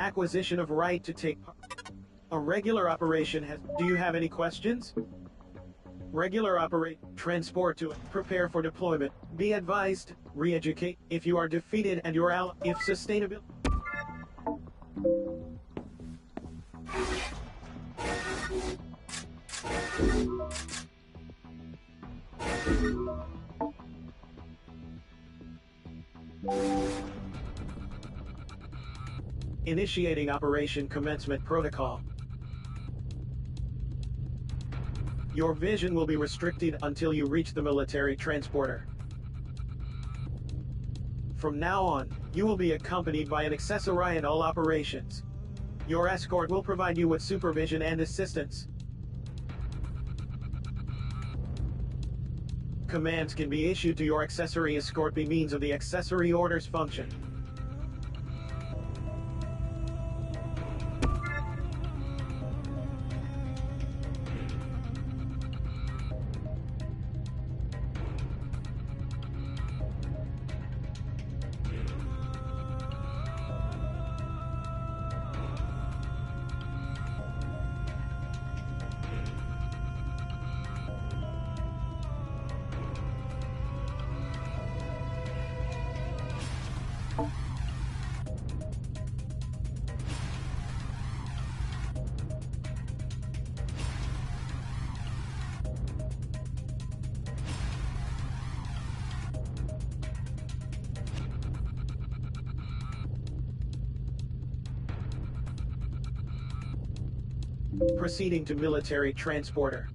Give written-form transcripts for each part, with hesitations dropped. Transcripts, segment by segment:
acquisition of right to take part. A regular operation has... Do you have any questions? Regular operate, transport to it, prepare for deployment, be advised, re-educate, if you are defeated and your ally, if sustainability... Initiating Operation Commencement Protocol. Your vision will be restricted until you reach the military transporter. From now on, you will be accompanied by an accessory in all operations. Your escort will provide you with supervision and assistance. Commands can be issued to your accessory escort by means of the accessory orders function. Proceeding to military transporter.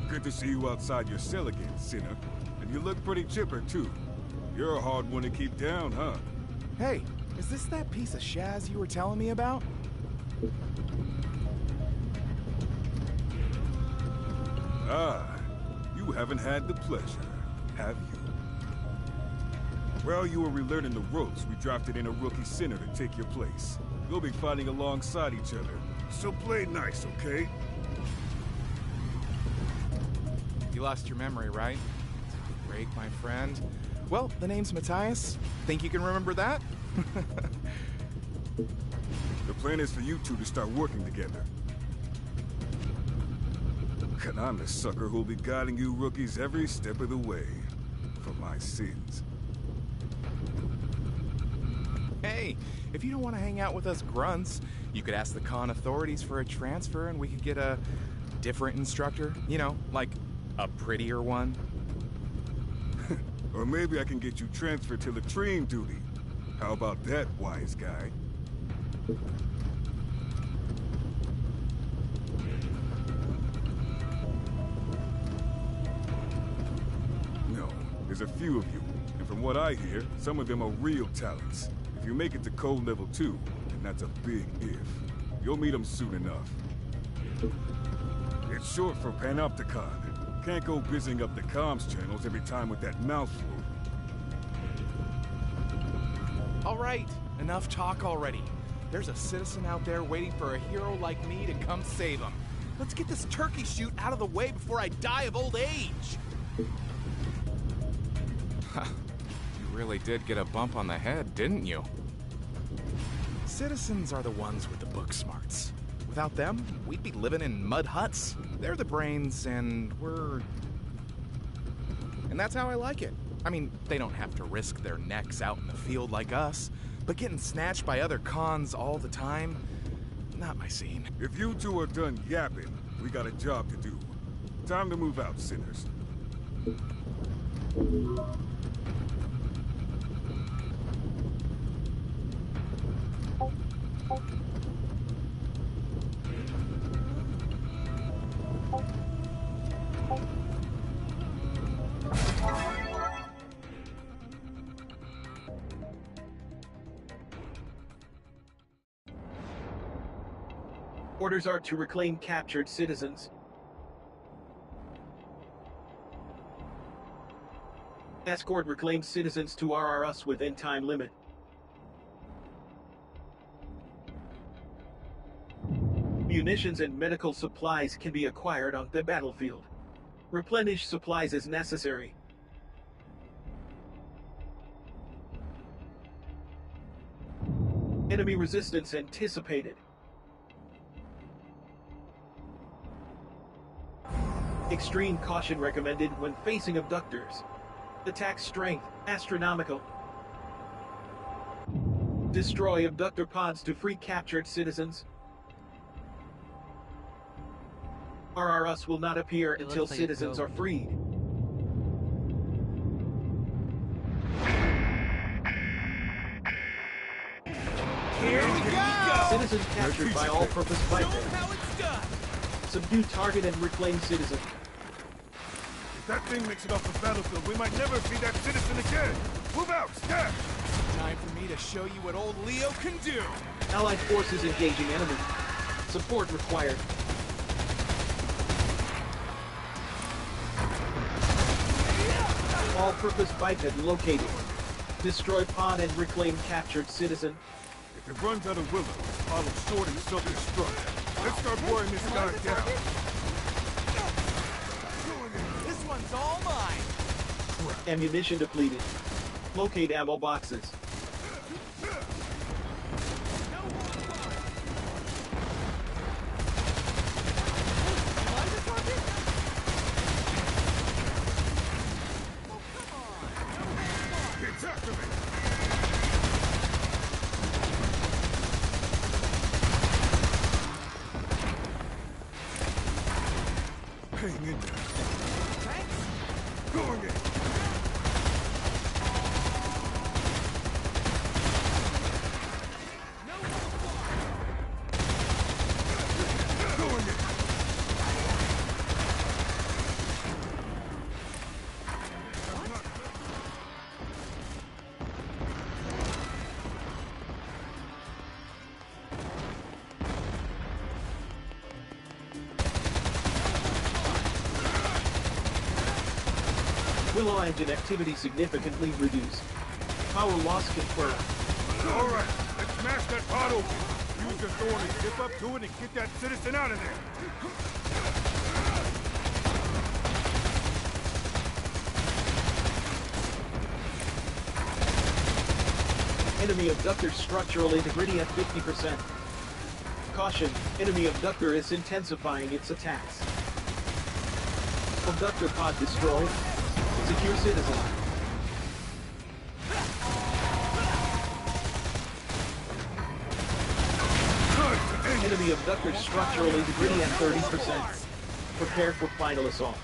Good to see you outside your cell again, Sinner. And you look pretty chipper, too. You're a hard one to keep down, huh? Hey, is this that piece of Shaz you were telling me about? Ah, you haven't had the pleasure, have you? Well, you were relearning the ropes. We drafted in a rookie Sinner to take your place. We'll be fighting alongside each other, so play nice, okay? You lost your memory, right? Break, my friend. Well, the name's Matthias. Think you can remember that? The plan is for you two to start working together. And I'm the sucker who'll be guiding you rookies every step of the way. For my sins. Hey, if you don't want to hang out with us grunts, you could ask the con authorities for a transfer and we could get a different instructor. You know, like a prettier one. Or maybe I can get you transferred to latrine duty. How about that, wise guy? No, there's a few of you. And from what I hear, some of them are real talents. If you make it to code level 2, and that's a big if, you'll meet them soon enough. It's short for Panopticon. Can't go busying up the comms channels every time with that mouthful. All right, enough talk already. There's a citizen out there waiting for a hero like me to come save him. Let's get this turkey shoot out of the way before I die of old age. You really did get a bump on the head, didn't you? Citizens are the ones with the book smarts. Without them, we'd be living in mud huts. They're the brains, and we're... And that's how I like it. I mean, they don't have to risk their necks out in the field like us, but getting snatched by other cons all the time, not my scene. If you two are done yapping, we got a job to do. Time to move out, sinners. Orders are to reclaim captured citizens. Escort reclaimed citizens to RRS within time limit. Munitions and medical supplies can be acquired on the battlefield. Replenish supplies as necessary. Enemy resistance anticipated. Extreme caution recommended when facing abductors. Attack strength, astronomical. Destroy abductor pods to free captured citizens. RRS will not appear until citizens are freed. Here we go! Citizens captured by all-purpose Show biped. 'em how it's done! Subdue target and reclaim citizen. If that thing makes it off the battlefield, we might never see that citizen again! Move out! Stab! Time for me to show you what old Leo can do! Allied forces engaging enemy. Support required. All-purpose biped located. Destroy pod and reclaim captured citizen. If it runs out of willow, follow short and self-destruct. Let's start wearing this guy down. This one's all mine! Ammunition depleted. Locate ammo boxes. It's after me! Hang in there. Thanks! Going in! Going in! Willow engine activity significantly reduced. Power loss confirmed. All right, let's smash that pod open. Use the thorn and zip up to it and get that citizen out of there. Enemy abductor structural integrity at 50%. Caution, enemy abductor is intensifying its attacks. Abductor pod destroyed. Secure citizen. Enemy abductor structural integrity at 30%. Prepare for final assault.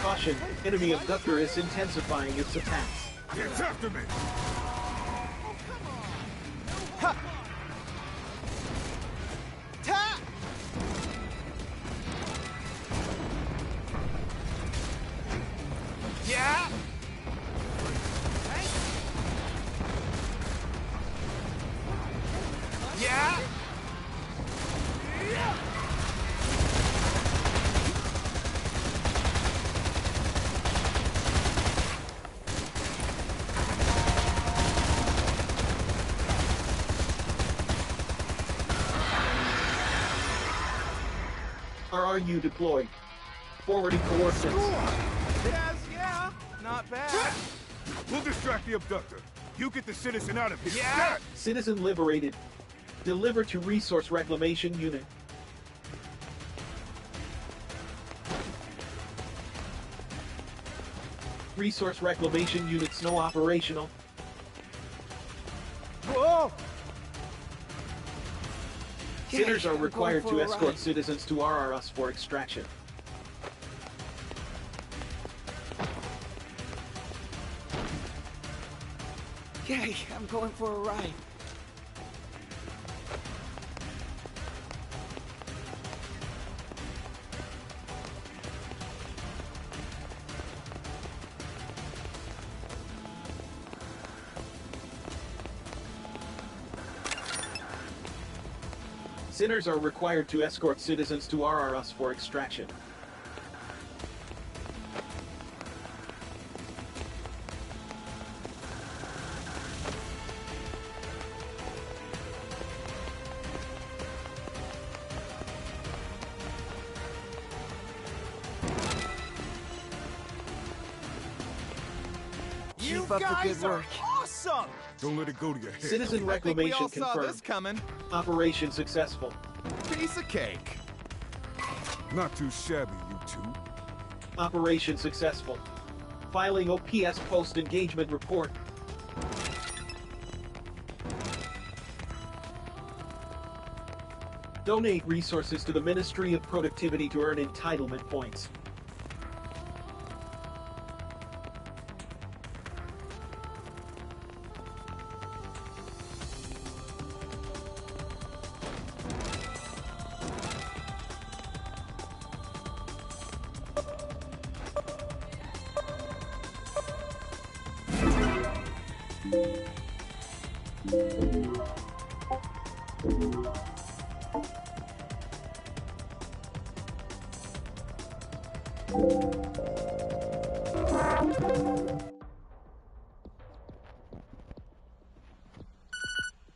Caution, enemy abductor is intensifying its attacks. It's after me! Ha! Ta! Yeah! Thanks. Yeah! RRU deployed. Forwarding coordinates. Yes, yeah, not bad. We'll distract the abductor. You get the citizen out of here. Yeah. Stat! Citizen liberated. Deliver to resource reclamation unit. Resource reclamation units no operational. Whoa! Sinners are I'm going required for to a escort ride. citizens to RRS for extraction. Yay, I'm going for a ride. Sinners are required to escort citizens to RRS for extraction. Keep up the good work. Awesome! Don't let it go to your head. Citizen I think we reclamation all saw this confirmed. coming. Operation successful. Piece of cake. Not too shabby, you two. Operation successful. Filing OPS post-engagement report. Donate resources to the Ministry of Productivity to earn entitlement points.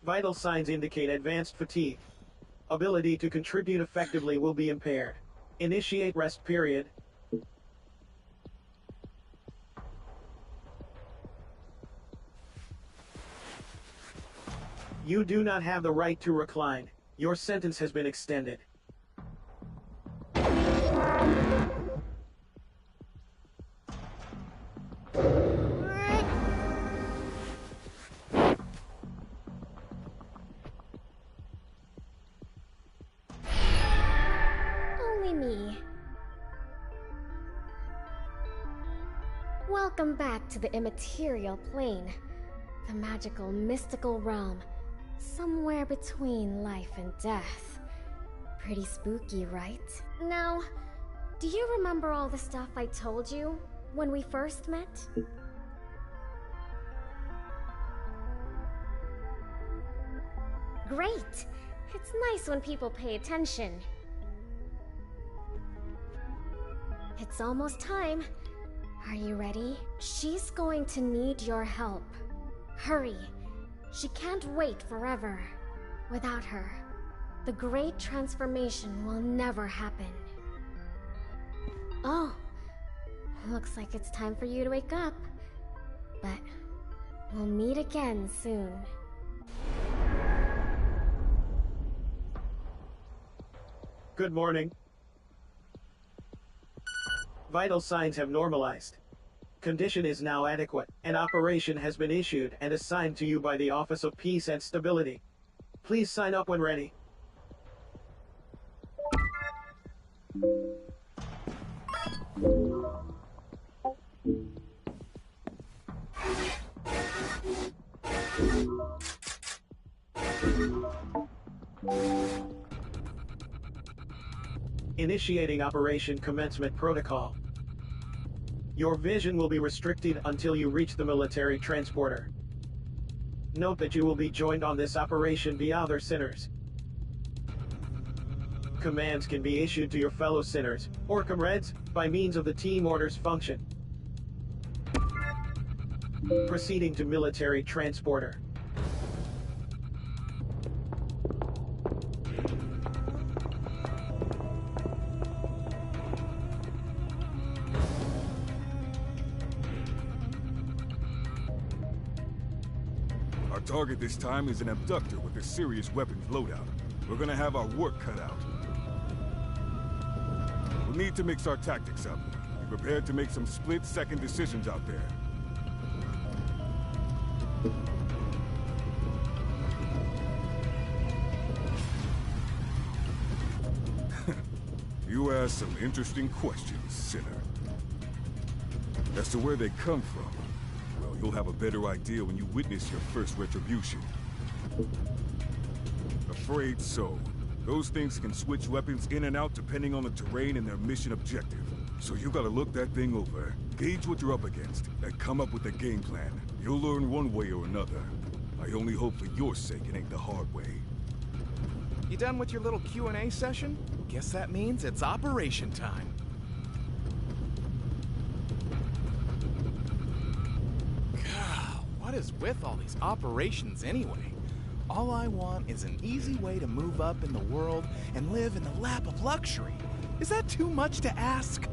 Vital signs indicate advanced fatigue. Ability to contribute effectively will be impaired. Initiate rest period. You do not have the right to recline. Your sentence has been extended. Only me. Welcome back to the immaterial plane. The magical, mystical realm. Somewhere between life and death. Pretty spooky, right? Now, do you remember all the stuff I told you when we first met? Great! It's nice when people pay attention. It's almost time. Are you ready? She's going to need your help. Hurry. She can't wait forever. Without her, the great transformation will never happen. Oh, looks like it's time for you to wake up. But we'll meet again soon. Good morning. Vital signs have normalized. Condition is now adequate. An operation has been issued and assigned to you by the Office of Peace and Stability. Please sign up when ready. Initiating Operation Commencement Protocol. Your vision will be restricted until you reach the military transporter. Note that you will be joined on this operation by other sinners. Commands can be issued to your fellow sinners, or comrades, by means of the team orders function. Proceeding to military transporter. Our target this time is an abductor with a serious weapons loadout. We're gonna have our work cut out. We'll need to mix our tactics up. Be prepared to make some split-second decisions out there. You asked some interesting questions, sinner. As to where they come from, well, you'll have a better idea when you witness your first retribution. Afraid so. Those things can switch weapons in and out depending on the terrain and their mission objective. So you gotta look that thing over, gauge what you're up against, and come up with a game plan. You'll learn one way or another. I only hope for your sake it ain't the hard way. You done with your little Q&A session? Guess that means it's operation time. God, what is with all these operations anyway? All I want is an easy way to move up in the world and live in the lap of luxury. Is that too much to ask?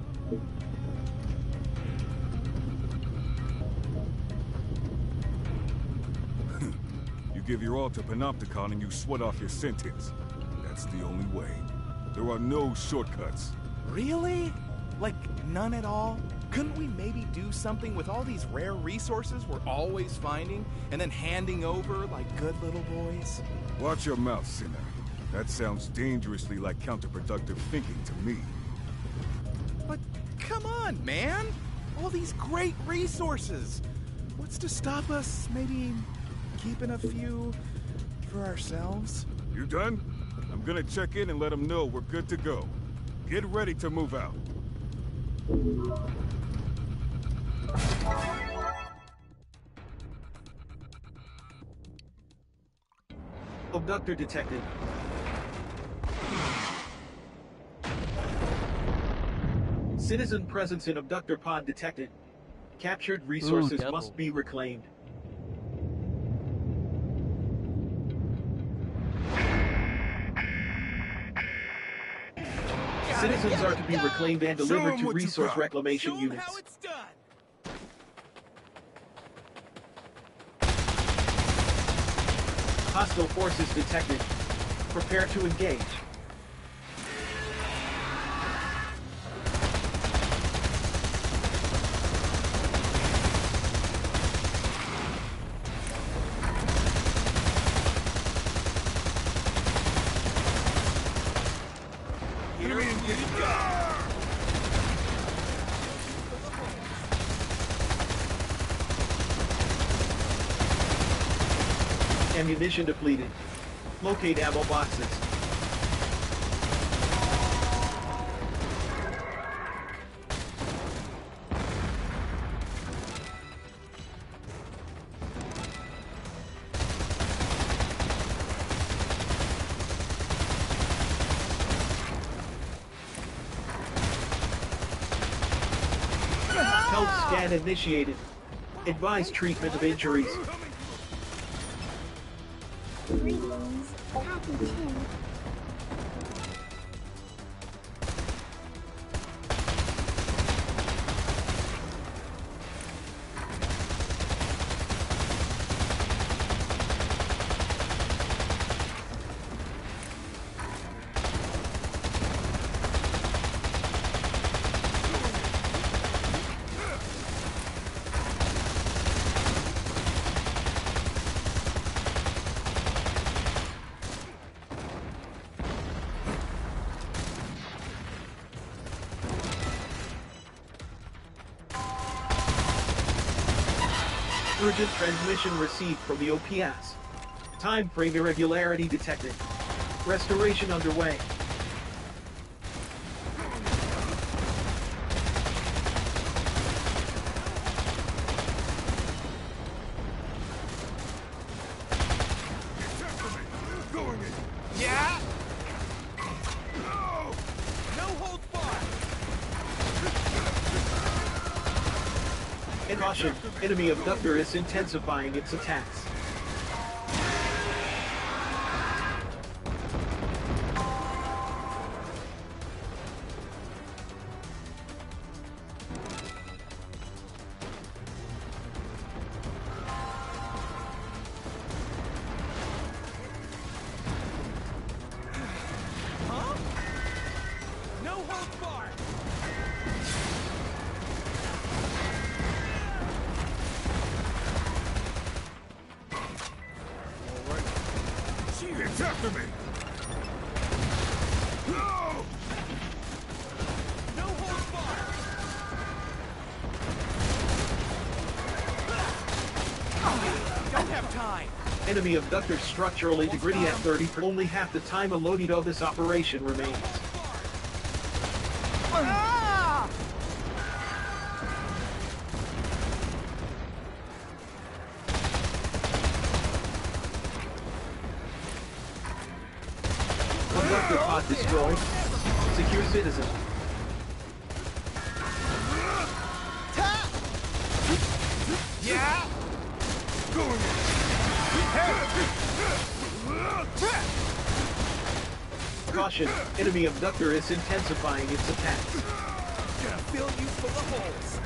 give your all to Panopticon and you sweat off your sentence. That's the only way. There are no shortcuts. Really? Like, none at all? Couldn't we maybe do something with all these rare resources we're always finding, and then handing over like good little boys? Watch your mouth, sinner. That sounds dangerously like counterproductive thinking to me. But come on, man! All these great resources! What's to stop us maybe keeping a few for ourselves? You done? I'm gonna check in and let them know we're good to go. Get ready to move out. Abductor detected. Citizen presence in abductor pod detected. Captured resources must be reclaimed. Citizens are to be reclaimed and delivered to resource reclamation units. How it's done. Hostile forces detected. Prepare to engage. Ammunition depleted. Locate ammo boxes. Health scan initiated. Advise treatment of injuries. Greetings, Happy Tim. Urgent transmission received from the OPS. Time frame irregularity detected. Restoration underway. Yeah. No holds barred. And caution, enemy abductor is intensifying its attacks. Huh? No holds barred. It's after me! No! No holds barred. Don't have time. Enemy abductor structural integrity at 30. Only half the time allotted of this operation remains. Ah! Abductor pod destroyed. Secure citizen. Yeah. Caution, enemy abductor is intensifying its attacks. Gonna fill you full of holes.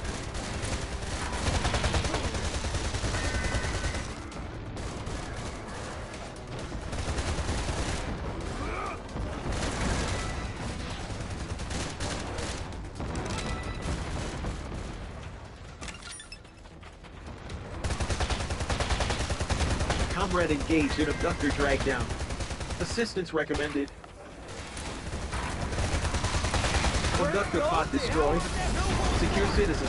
Comrade engaged in abductor drag down. Assistance recommended. Abductor pod destroyed. Secure citizen.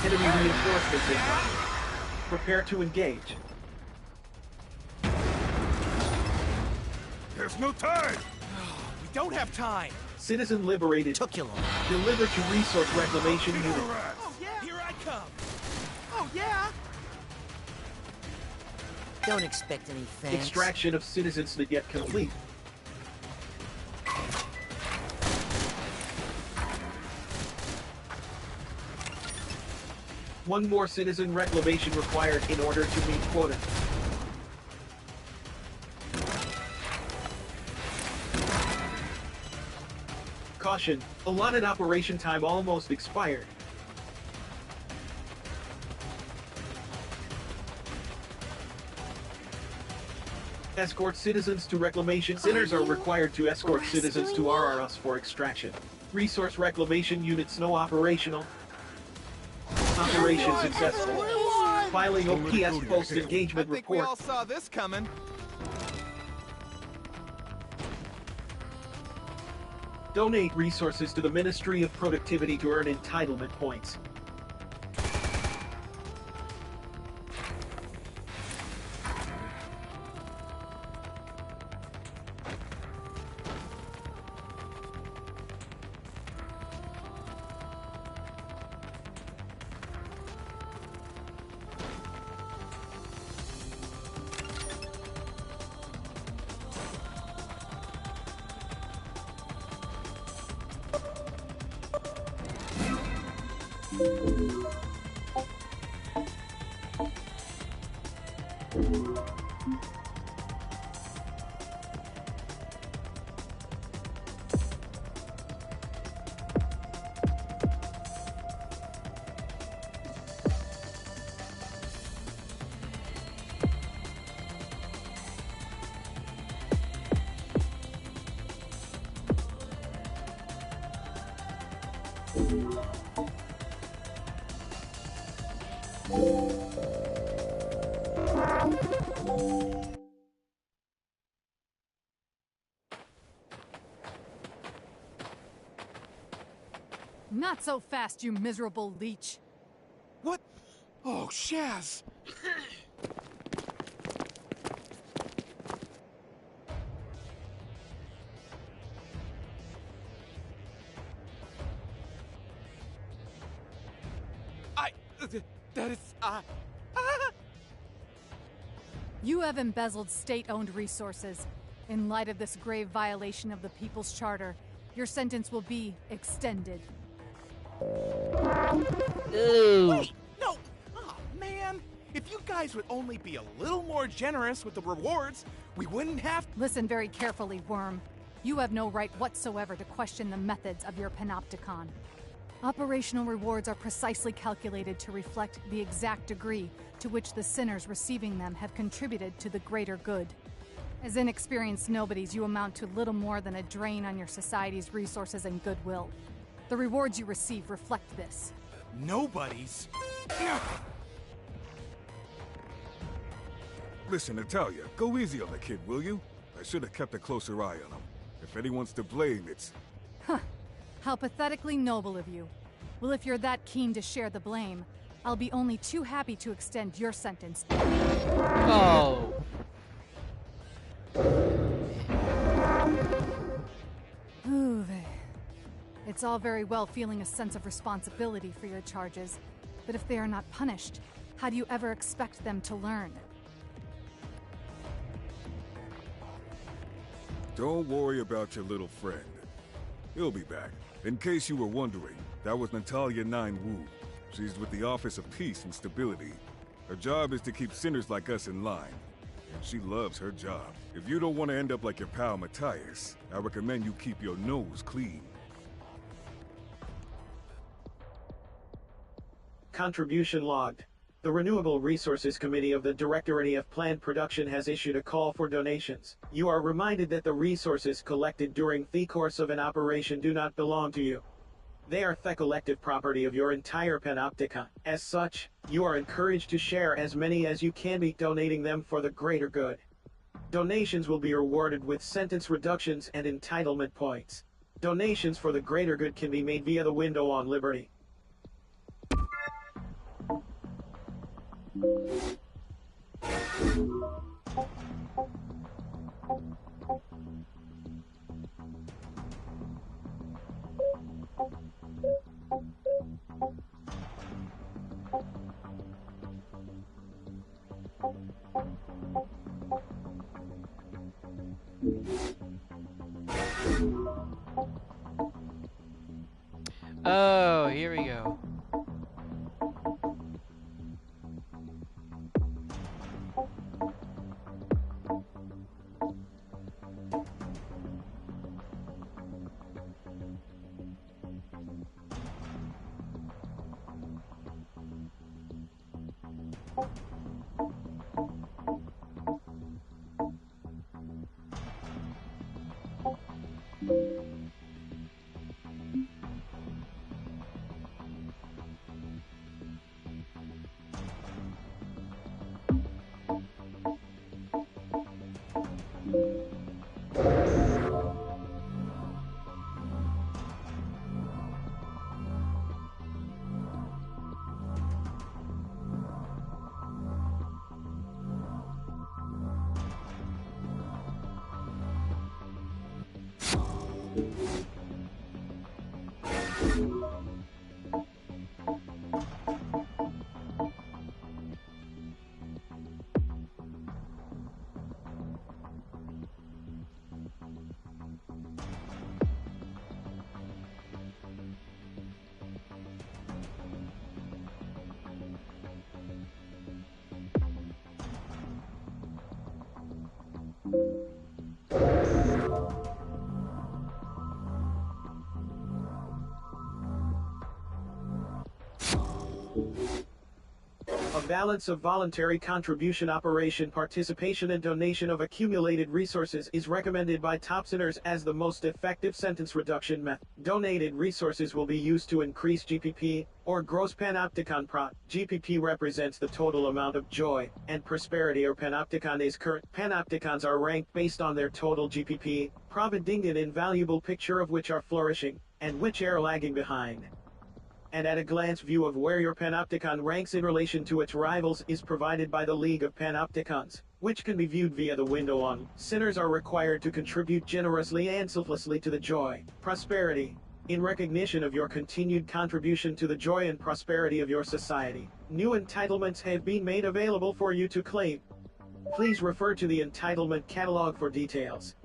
Enemy reinforcements incoming. Prepare to engage. There's no time! We don't have time. Citizen liberated. Took you long. Delivered to resource reclamation unit. Oh, yeah? Here I come. Oh, yeah? Don't expect any thanks. Extraction of citizens to get complete. One more citizen reclamation required in order to meet quota. Caution, allotted operation time almost expired. Escort citizens to reclamation. Sinners are required to escort citizens to RRS for extraction. Resource reclamation units no operational. Operation successful. Filing OPS post-engagement I think we all report. saw this coming. Donate resources to the Ministry of Productivity to earn entitlement points. Not so fast, you miserable leech. What? Oh, Shaz. That is, You have embezzled state-owned resources. In light of this grave violation of the People's Charter, your sentence will be extended. Wait, no! Oh, man! If you guys would only be a little more generous with the rewards, we wouldn't have... Listen very carefully, Worm. You have no right whatsoever to question the methods of your panopticon. Operational rewards are precisely calculated to reflect the exact degree to which the sinners receiving them have contributed to the greater good. As inexperienced nobodies, you amount to little more than a drain on your society's resources and goodwill. The rewards you receive reflect this. Nobodies? Listen, Natalia, go easy on the kid, will you? I should have kept a closer eye on him. If anyone's to blame, it's... Huh. How pathetically noble of you. Well, if you're that keen to share the blame, I'll be only too happy to extend your sentence. Oh. Ooh, it's all very well feeling a sense of responsibility for your charges, but if they are not punished, how do you ever expect them to learn? Don't worry about your little friend. He'll be back. In case you were wondering, that was Natalia 9 Wu. She's with the Office of Peace and Stability. Her job is to keep sinners like us in line. And she loves her job. If you don't want to end up like your pal Matthias, I recommend you keep your nose clean. Contribution logged. The Renewable Resources Committee of the Directorate of Planned Production has issued a call for donations. You are reminded that the resources collected during the course of an operation do not belong to you. They are the collective property of your entire panopticon. As such, you are encouraged to share as many as you can be, donating them for the greater good. Donations will be rewarded with sentence reductions and entitlement points. Donations for the greater good can be made via the window on Liberty. Oh, here we go. A balance of voluntary contribution, operation participation, and donation of accumulated resources is recommended by top sinners as the most effective sentence reduction method. Donated resources will be used to increase GPP, or gross panopticon prot. GPP represents the total amount of joy and prosperity your panopticon is current. Panopticons are ranked based on their total GPP, providing an invaluable picture of which are flourishing, and which are lagging behind. And at a glance view of where your panopticon ranks in relation to its rivals is provided by the League of Panopticons, which can be viewed via the window on. Sinners are required to contribute generously and selflessly to the joy, prosperity, in recognition of your continued contribution to the joy and prosperity of your society. New entitlements have been made available for you to claim. Please refer to the entitlement catalog for details.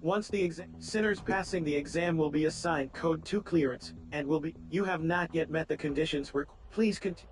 Once the sinners passing the exam will be assigned Code 2 clearance, and you have not yet met the conditions please continue.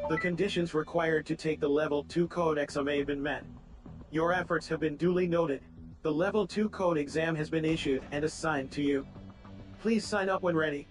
The conditions required to take the Level 2 code exam have been met. Your efforts have been duly noted. The Level 2 code exam has been issued and assigned to you. Please sign up when ready.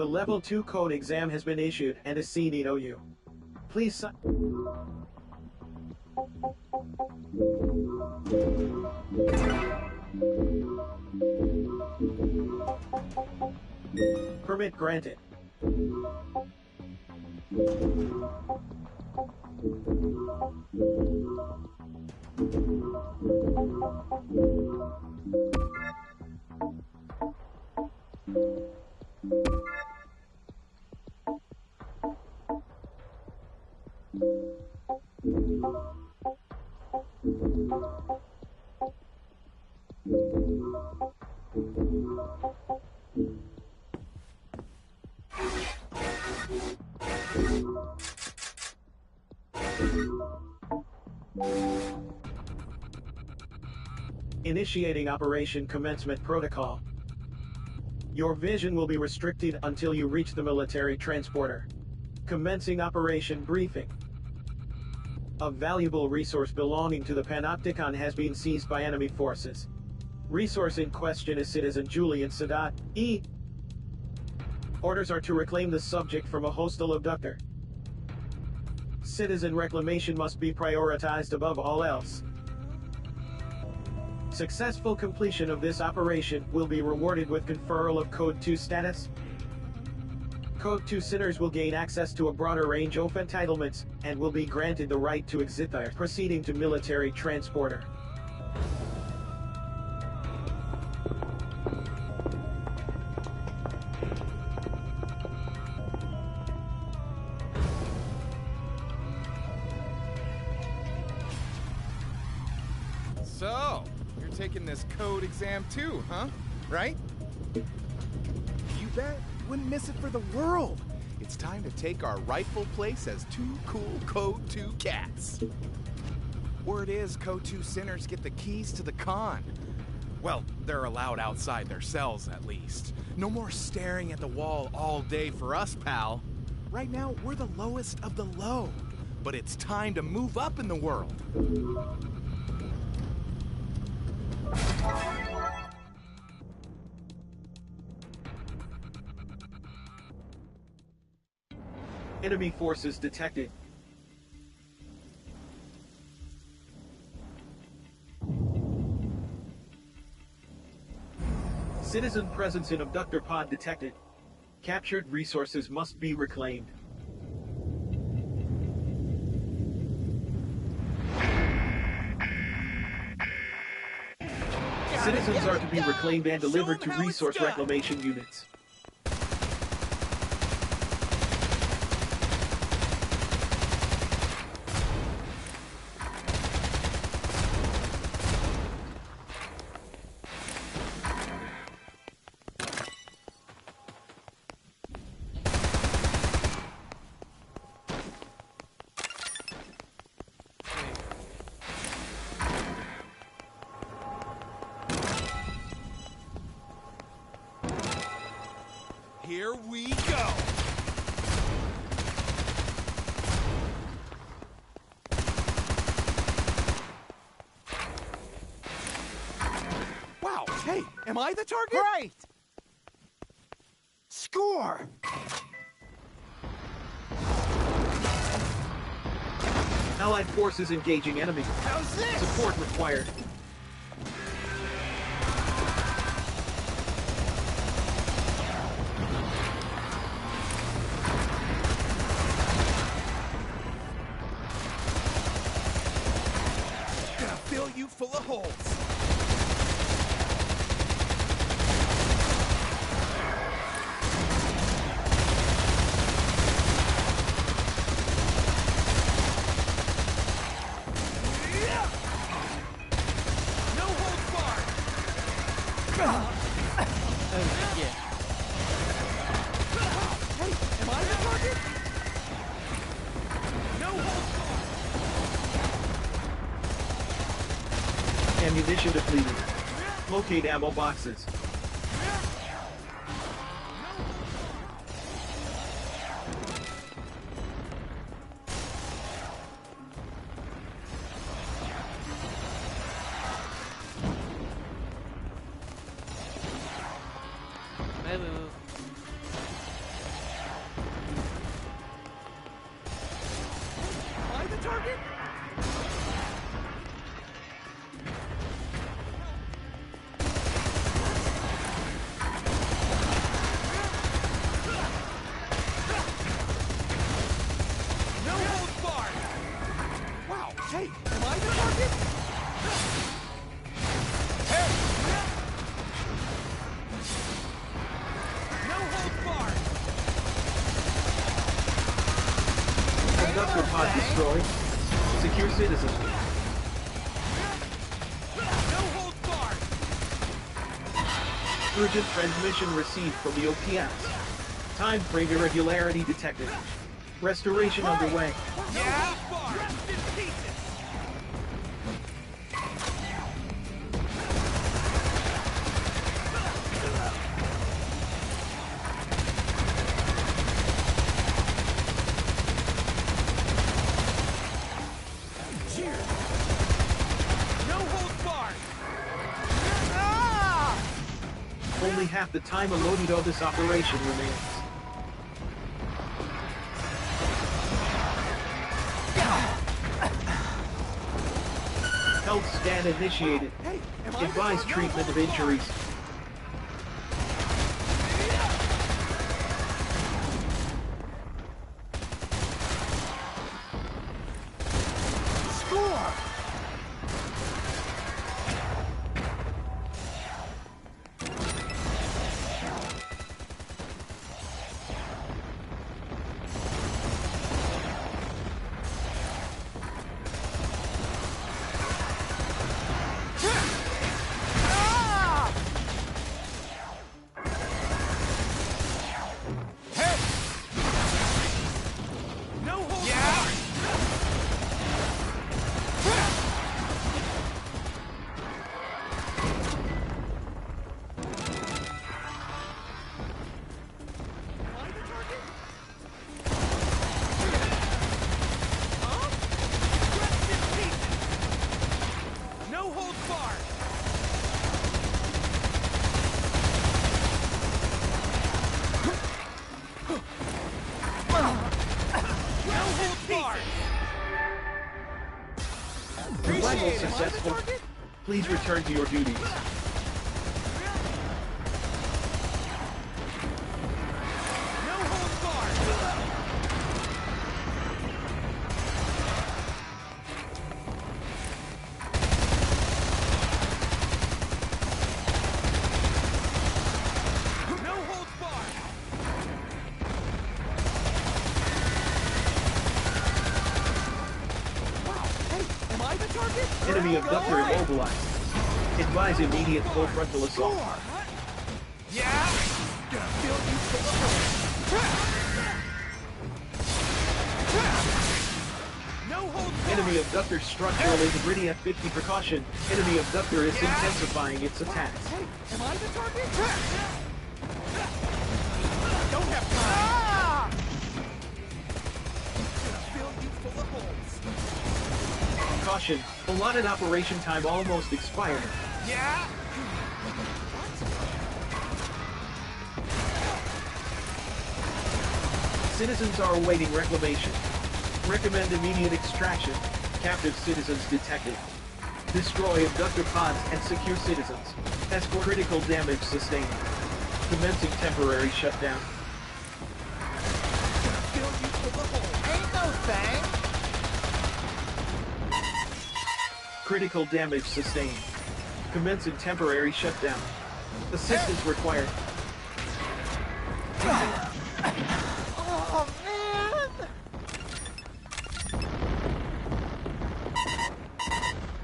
The Level 2 code exam has been issued and a CNEDOU. Please sign. Permit granted. Initiating Operation Commencement Protocol. Your vision will be restricted until you reach the military transporter. Commencing Operation Briefing. A valuable resource belonging to the Panopticon has been seized by enemy forces. Resource in question is Citizen Julian Sadat, E. Orders are to reclaim the subject from a hostile abductor. Citizen reclamation must be prioritized above all else. Successful completion of this operation will be rewarded with conferral of Code 2 status. Code 2 sinners will gain access to a broader range of entitlements, and will be granted the right to exit there, proceeding to military transporter. So, you're taking this code exam too, huh? Right? You bet. Wouldn't miss it for the world. It's time to take our rightful place as two cool Code 2 cats. Word is Code 2 sinners get the keys to the con. Well, they're allowed outside their cells at least. No more staring at the wall all day for us, pal. Right now, we're the lowest of the low. But it's time to move up in the world. Enemy forces detected. Citizen presence in abductor pod detected. Captured resources must be reclaimed. Citizens are to be reclaimed and delivered to resource reclamation units. Here we go! Wow, hey, am I the target? Great! Score! Allied forces engaging enemy. How's this? Support required. Gonna fill you full of holes. No holds barred. Hey, am I the target? No holds barred. Ammunition depleted. Locate ammo boxes. secure citizens. No holds barred! Urgent transmission received from the OPS. Time frame irregularity detected. Restoration underway. No holds barred! Rest in pieces! Cheers! No holds barred! Ah! Only half the time allotted of this operation remains. Health scan initiated. Hey, am I Advise treatment of injuries. Score! Ah! Hey! No holds barred! Am I the target? Huh? Rest in peace! No holds barred! No holds barred! Survival Appreciate it. Am I the successful. target? Please return to your duties. No holds barred! No holds barred! Wow, hey, am I the target? Enemy abductor Alright. immobilized. Advise immediate full frontal assault. Score! Yeah? Gonna fill you full of holes. No holds barred! Enemy abductor structural integrity at 50 precaution. Enemy abductor is intensifying its attacks. Hey, am I the target? Don't have time! Gonna fill you full of holes. Caution, allotted operation time almost expired. Yeah? Citizens are awaiting reclamation. Recommend immediate extraction. Captive citizens detected. Destroy abductor pods and secure citizens. Escort critical damage sustained. Commencing temporary shutdown. Gonna fill you full of holes. Ain't no thing. Critical damage sustained. Commencing temporary shutdown. Assistance required. Oh, man!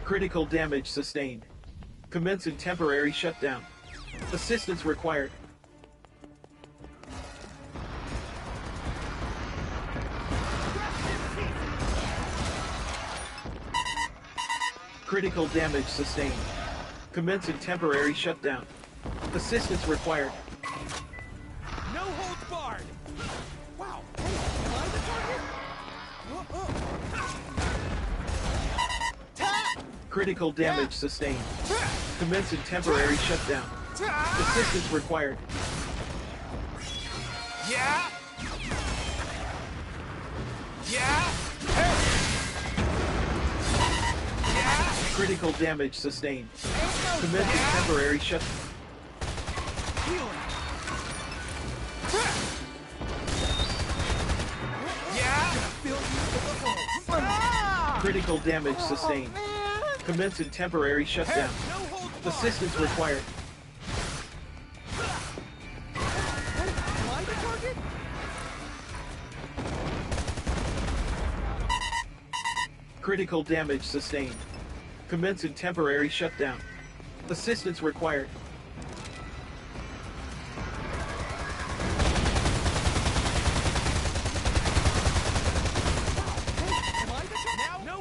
Critical damage sustained. Commencing temporary shutdown. Assistance required. Critical damage sustained. Commencing temporary shutdown. Assistance required. No holds barred! Wow, hey, am I the target? Ta! Critical damage sustained. Commencing temporary shutdown. Assistance required. Yeah? Yeah? Hey! Yeah? Critical damage sustained. Ain't no Commencing yeah? temporary shut. Healing. Yeah? Gonna fill you full of holes. Ah! Critical damage sustained. Man! Commencing temporary Hey, shutdown. no holds barred. Assistance required. Hey, am I the target? Critical damage sustained. Commencing temporary shutdown. Assistance required.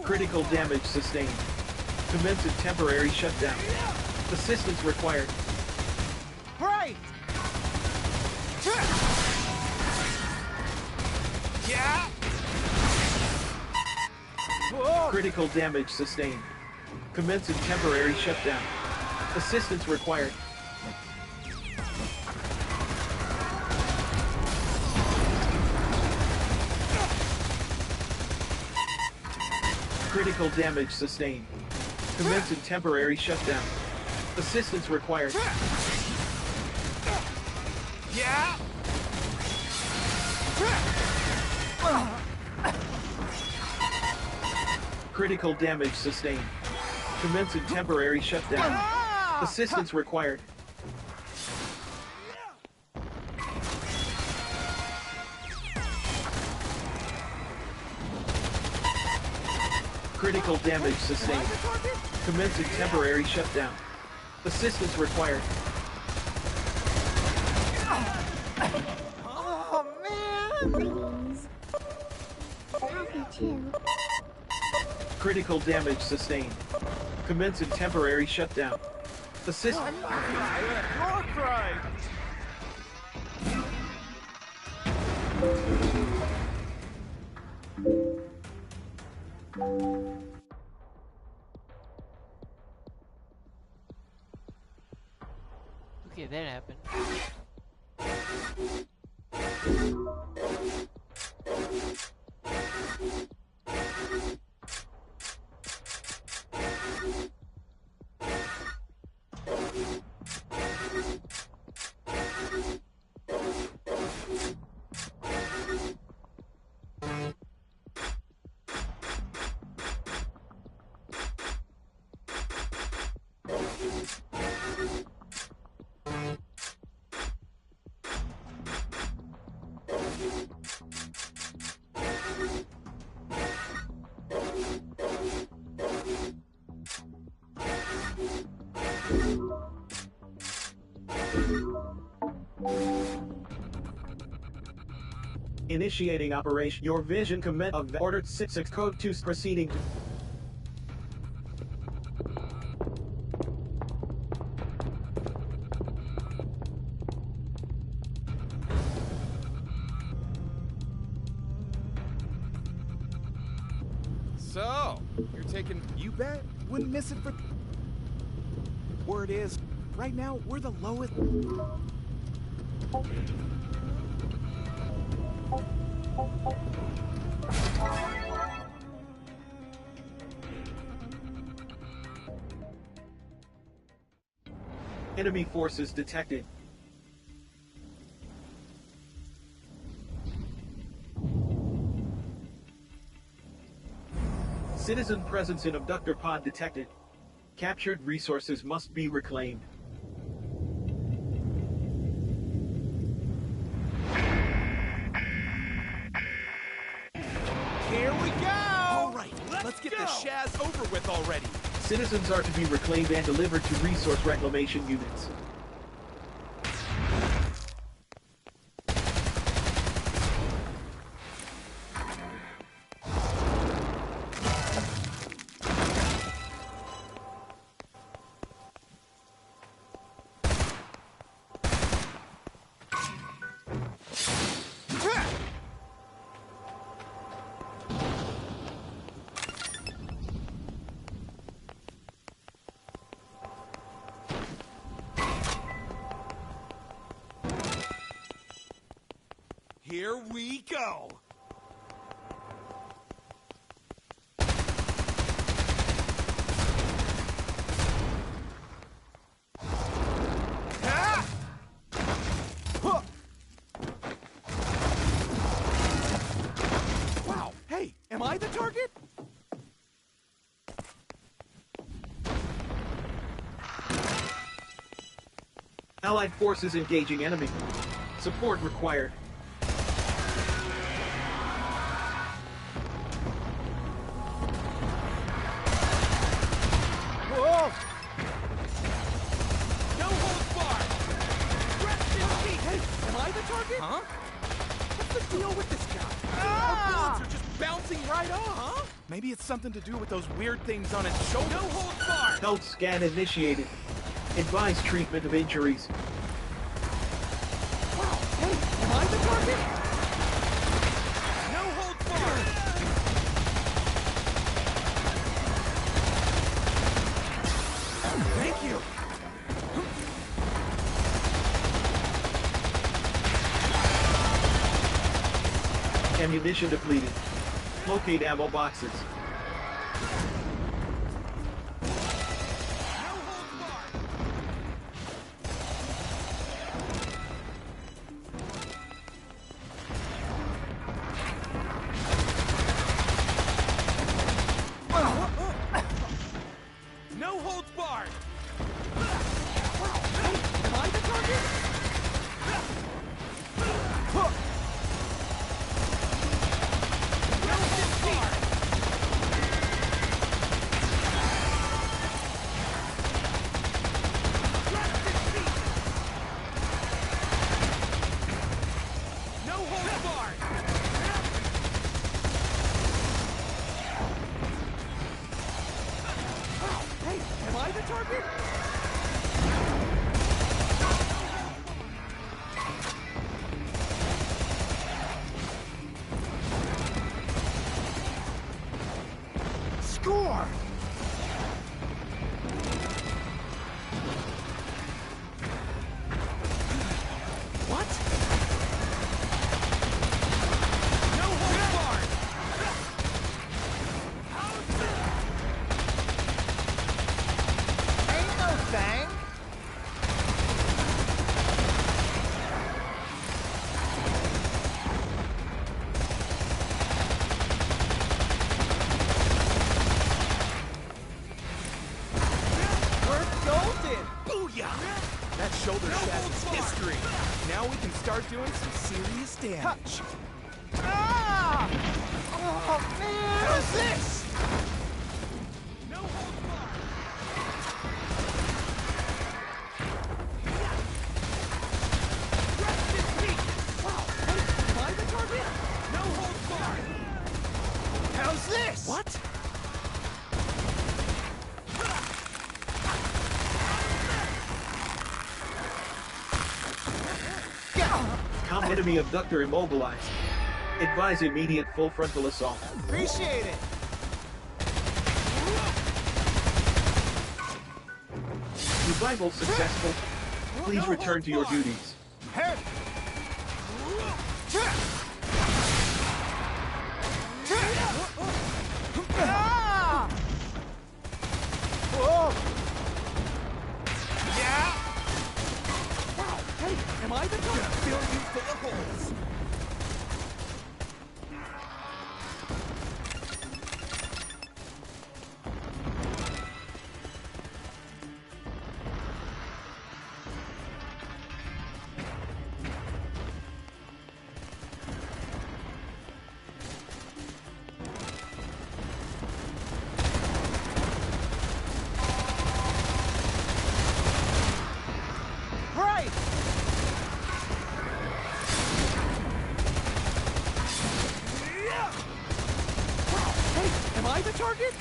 Critical damage sustained. Commencing temporary shutdown. Assistance required. Right! Yeah! Whoa. Critical damage sustained. Commencing temporary shutdown. Assistance required. Critical damage sustained. Commencing temporary shutdown. Assistance required. Yeah! Critical damage sustained. Commencing temporary shutdown. Assistance required. Critical damage sustained. Commencing temporary shutdown. Assistance required. Oh, man! Happy too. Critical damage sustained. Commencing temporary shutdown. Assistance. Your crime! Okay, that happened. Initiating operation. Your vision commit of ordered 66 code 2 proceeding to So, you're taking... You bet. Wouldn't miss it for... Word is, right now, we're the lowest... enemy forces detected. Citizen presence in abductor pod detected. Captured resources must be reclaimed. Here we go! All right, let's get this Shaz over with already. Citizens are to be reclaimed and delivered to resource reclamation units. Here we go! Ah! Huh! Wow, hey, am I the target? Allied forces engaging enemy. Support required. right on, huh? Maybe it's something to do with those weird things on its shoulder. No holds barred! Health scan initiated. Advise treatment of injuries. Wow, hey, am I the target? No holds barred! Thank you! Ammunition depleted. Locate ammo boxes. No holds barred! Wow, hey, am I the target? No holds barred! No holds barred! Wow, hey, am I the target? Score! What? No holds barred! Ain't no thing. We're golden! Booyah! That shoulder No shot holds is barred. history. Now we can start doing some serious damage. Ah! Oh, man! How's this? No holds barred! Rest in peace! Wow, hey, am I the target? No holds barred! How's this? What? Enemy abductor immobilized. Advise immediate full frontal assault. Appreciate it. Revival successful. Please return to your duties. Ah! Whoa! Yeah! Wow, hey, am I the target? Fill you full of holes. Right! Wow, hey, am I the target?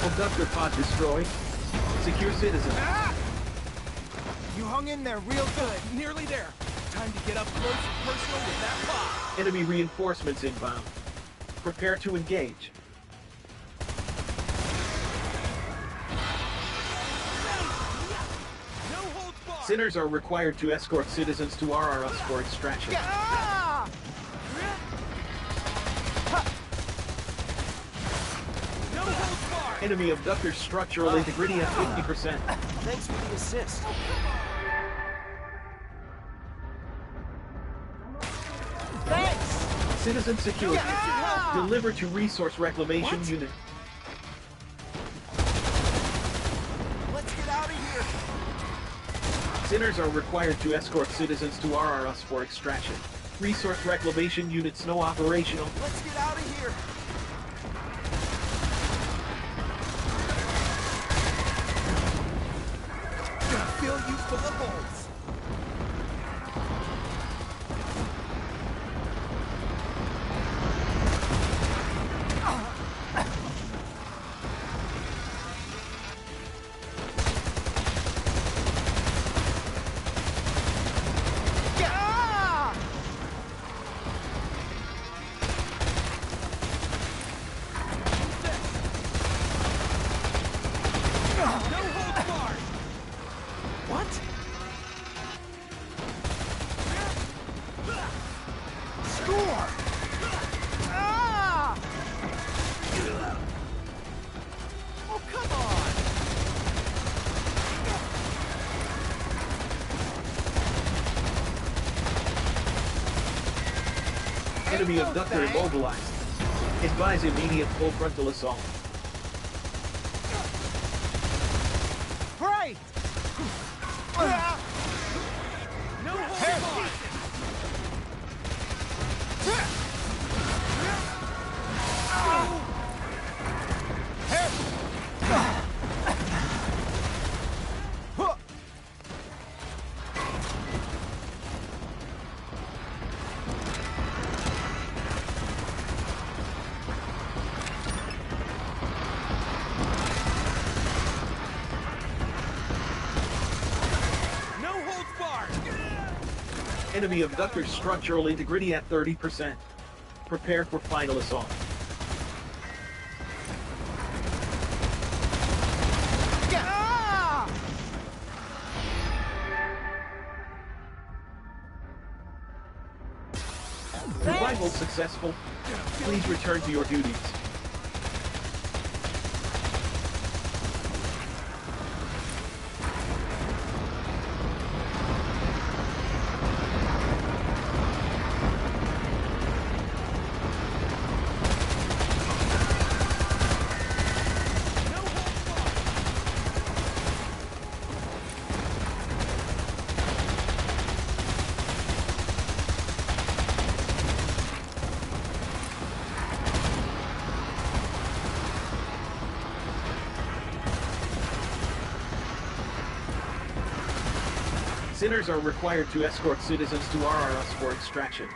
Abductor pod destroyed. Secure citizens. You hung in there real good. Nearly there. Time to get up close and personal with that pop. Enemy reinforcements inbound. Prepare to engage. No holds barred! Sinners are required to escort citizens to RRS for extraction. Ah! No holds barred! Enemy abductor structural integrity at 50%. Thanks for the assist. Thanks! Citizen secured. Deliver to resource reclamation What? unit. Let's get out of here! Sinners are required to escort citizens to RRS for extraction. Resource reclamation units no operational. Let's get out of here. Gonna fill you full of holes. Enemy abductor immobilized. Advise immediate full frontal assault. Great! No hold. Enemy abductor structural integrity at 30%. Prepare for final assault. Survival successful. Please return to your duties. Sinners are required to escort citizens to RRS for extraction.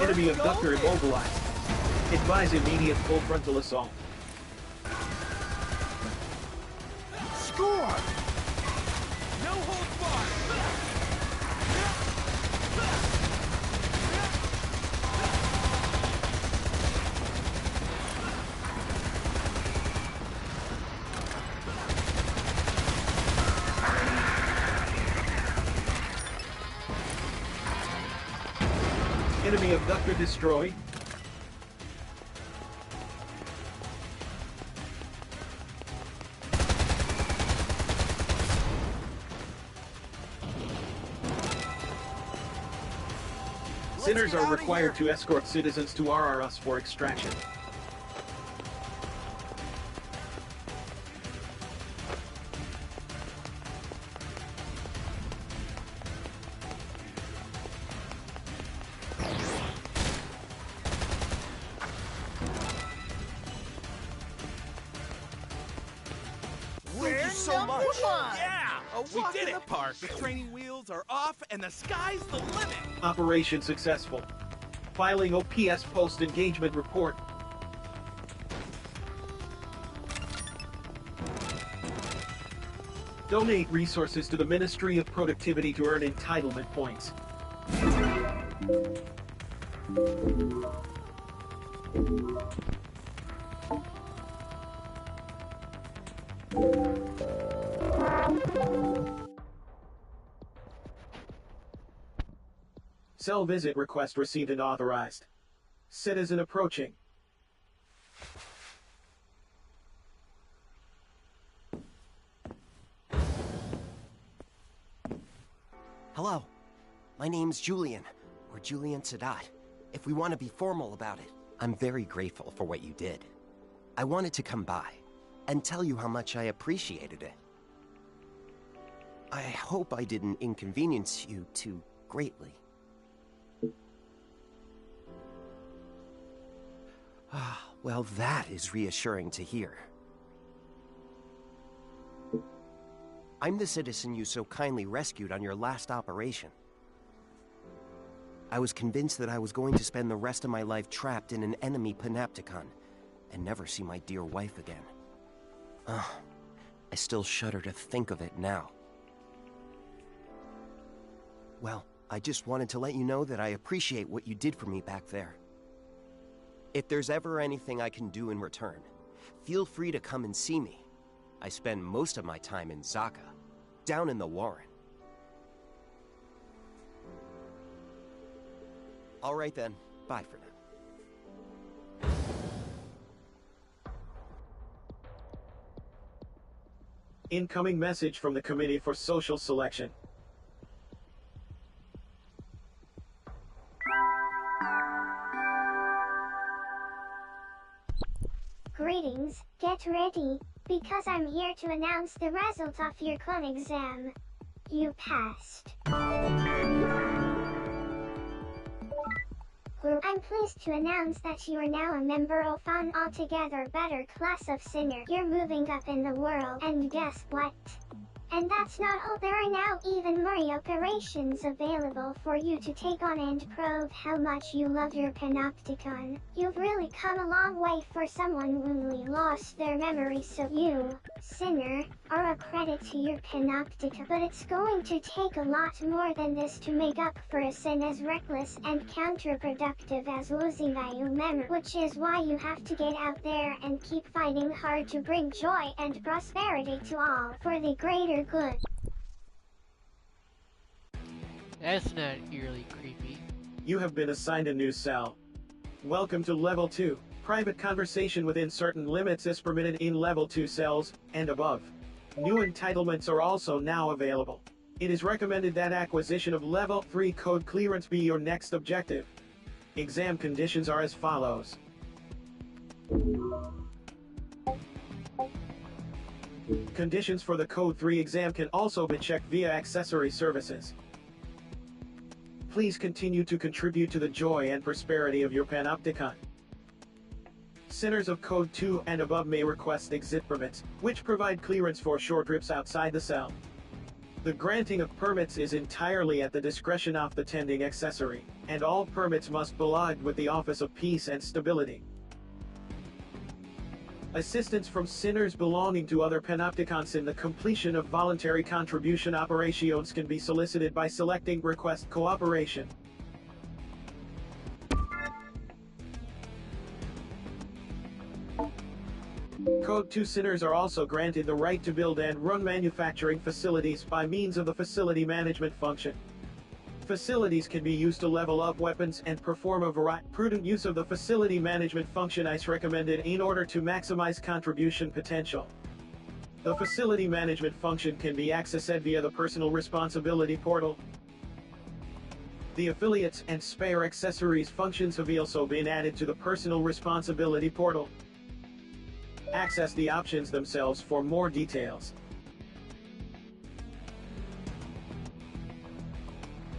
Enemy abductor immobilized. Advise immediate full frontal assault. Score! No holds barred! Enemy abductor destroyed. Sinners are required to escort citizens to RRS for extraction. Thank you so much. Yeah! We did it! Park. The training wheels are off and the sky's the limit! Operation successful. Filing OPS post-engagement report. Donate resources to the Ministry of Productivity to earn entitlement points. Cell visit request received and authorized. Citizen approaching. Hello. My name's Julian, or Julian Sadat, if we want to be formal about it. I'm very grateful for what you did. I wanted to come by and tell you how much I appreciated it. I hope I didn't inconvenience you too greatly. Well, that is reassuring to hear. I'm the citizen you so kindly rescued on your last operation. I was convinced that I was going to spend the rest of my life trapped in an enemy panopticon and never see my dear wife again. I still shudder to think of it now. Well, I just wanted to let you know that I appreciate what you did for me back there. If there's ever anything I can do in return, feel free to come and see me. I spend most of my time in Zaka, down in the Warren. All right then, bye for now. Incoming message from the Committee for Social Selection. Greetings, get ready, because I'm here to announce the result of your clone exam. You passed. I'm pleased to announce that you are now a member of an altogether better class of sinner. You're moving up in the world, and guess what? And that's not all, there are now even more operations available for you to take on and prove how much you love your panopticon. You've really come a long way for someone who only lost their memory, so you, sinner, are a credit to your panoptica. But it's going to take a lot more than this to make up for a sin as reckless and counterproductive as losing your memory, which is why you have to get out there and keep fighting hard to bring joy and prosperity to all, for the greater good. That's not eerily creepy. You have been assigned a new cell. Welcome to Level 2. Private conversation within certain limits is permitted in Level 2 cells and above. New entitlements are also now available. It is recommended that acquisition of Level 3 code clearance be your next objective. Exam conditions are as follows. Conditions for the Code 3 exam can also be checked via accessory services. Please continue to contribute to the joy and prosperity of your panopticon. Sinners of Code 2 and above may request exit permits, which provide clearance for short trips outside the cell. The granting of permits is entirely at the discretion of the tending accessory, and all permits must be lodged with the Office of Peace and Stability. Assistance from sinners belonging to other panopticons in the completion of voluntary contribution operations can be solicited by selecting Request Cooperation. Code 2 sinners are also granted the right to build and run manufacturing facilities by means of the Facility Management function. Facilities can be used to level up weapons and perform a variety. Prudent use of the Facility Management function is recommended in order to maximize contribution potential. The Facility Management function can be accessed via the Personal Responsibility portal. The affiliates and spare accessories functions have also been added to the personal responsibility portal. Access the options themselves for more details.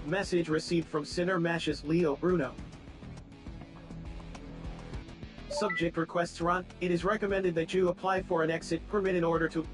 Message received from Sinner Mashes Leo Bruno. Subject requests Ron. It is recommended that you apply for an exit permit in order to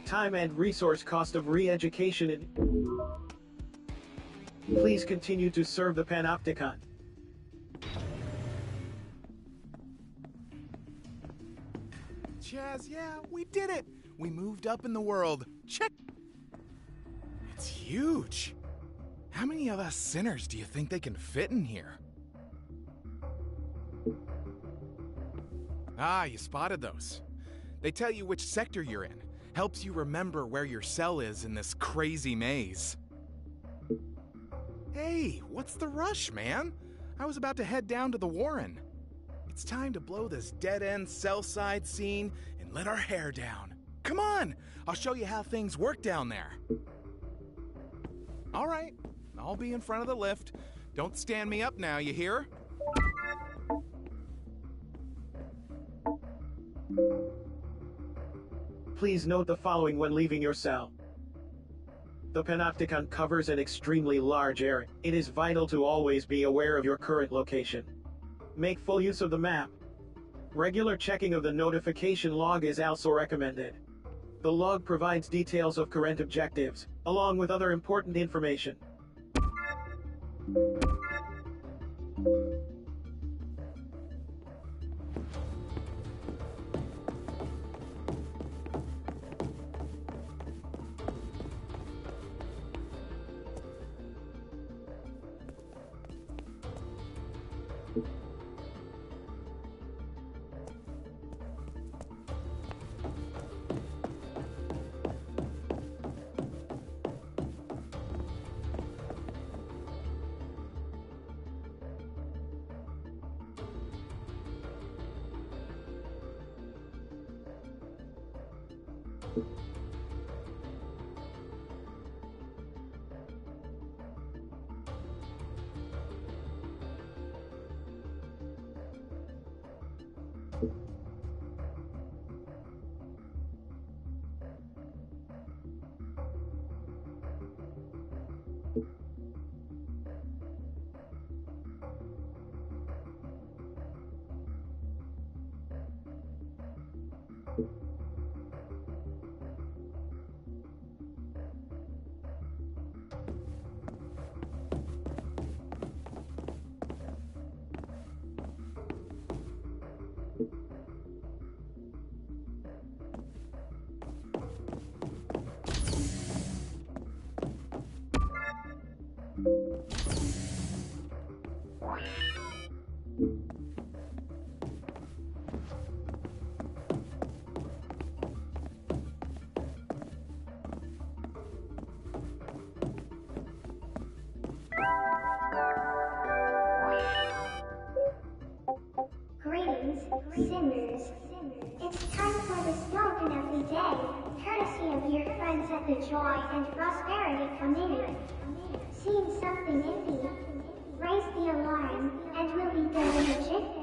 Time and resource cost of re-education and... Please continue to serve the Panopticon. Chaz, yeah, we did it! We moved up in the world. Check! It's huge! How many of us sinners do you think they can fit in here? Ah, you spotted those. They tell you which sector you're in. Helps you remember where your cell is in this crazy maze. Hey, what's the rush, man? I was about to head down to the Warren. It's time to blow this dead-end cell side scene and let our hair down. Come on, I'll show you how things work down there. All right, I'll be in front of the lift. Don't stand me up now, you hear? Please note the following when leaving your cell. The Panopticon covers an extremely large area. It is vital to always be aware of your current location. Make full use of the map. Regular checking of the notification log is also recommended. The log provides details of current objectives, along with other important information. Greetings, sinners. It's time for the slogan of the day, courtesy of your friends at the Joy and Prosperity Committee. Seeing something iffy? Raise the alarm, and we'll be there in a jiffy.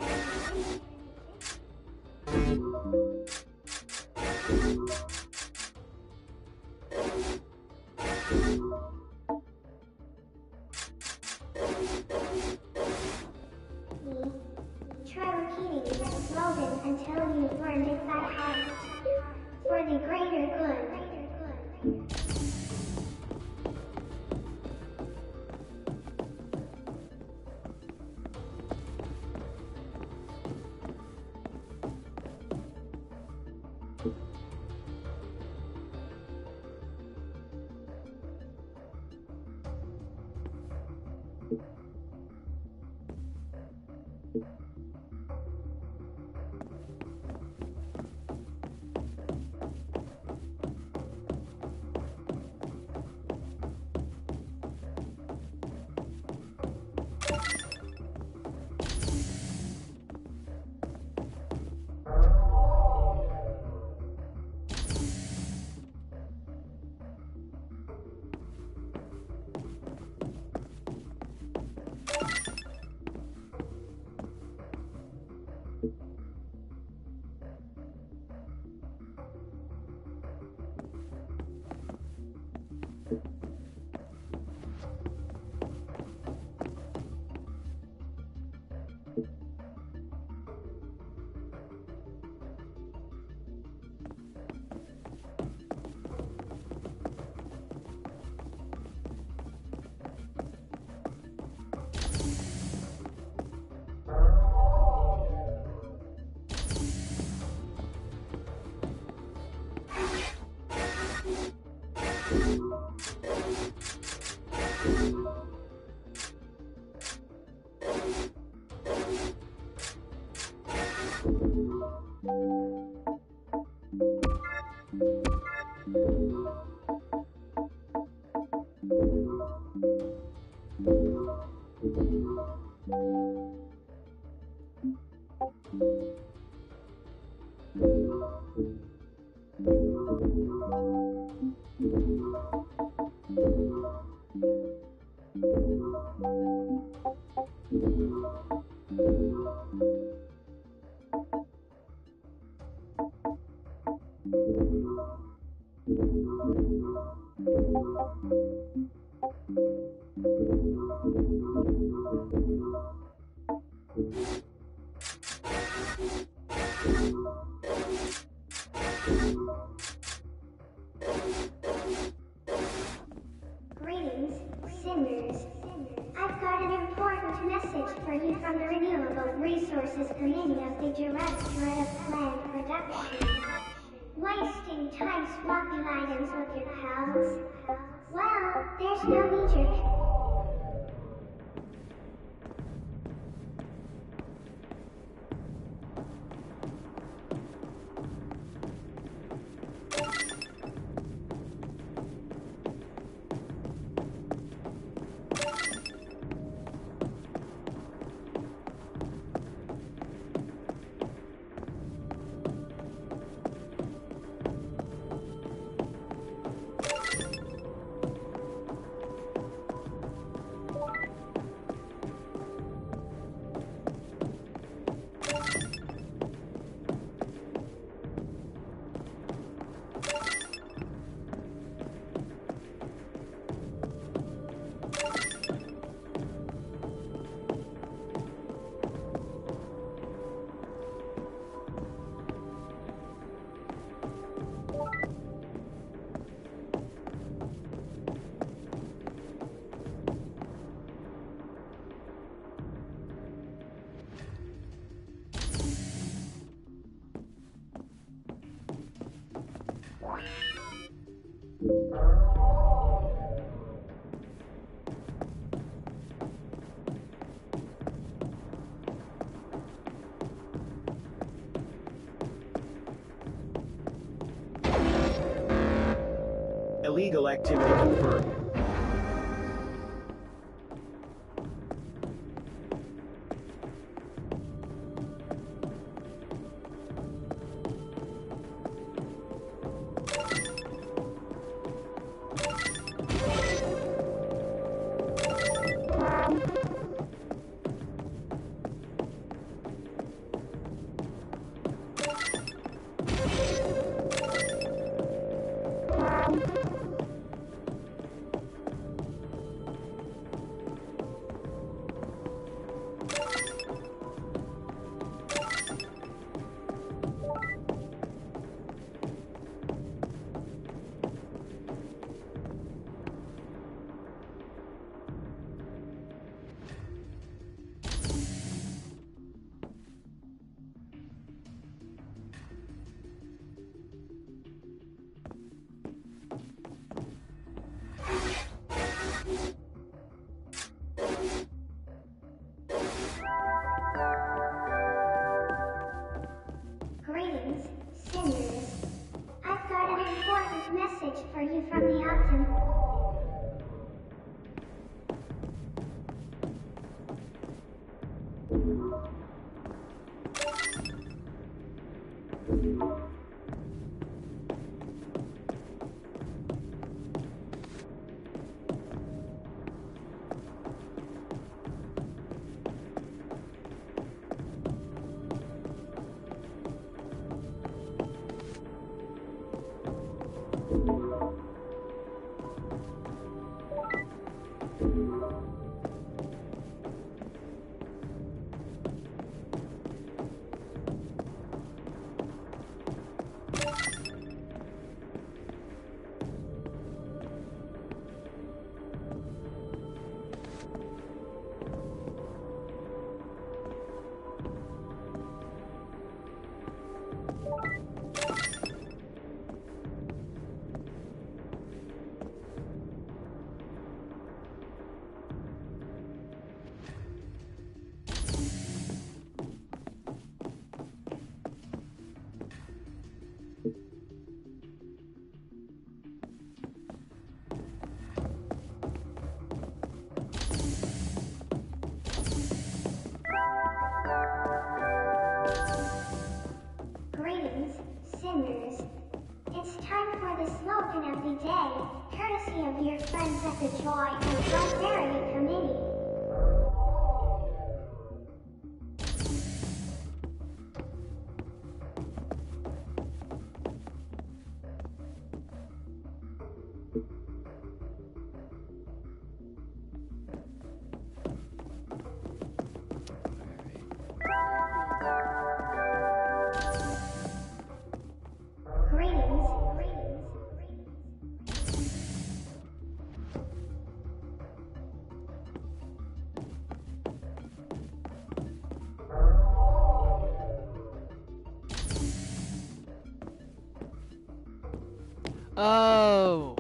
Try repeating the slogan until you've learned it by heart. For the greater good. Greetings, Cinders. I've got an important message for you from the Renewable Resources Committee of the Directorate of Plant Production. Wasting time swapping items with your pals? Well, there's no need. Illegal activity confirmed. Oh.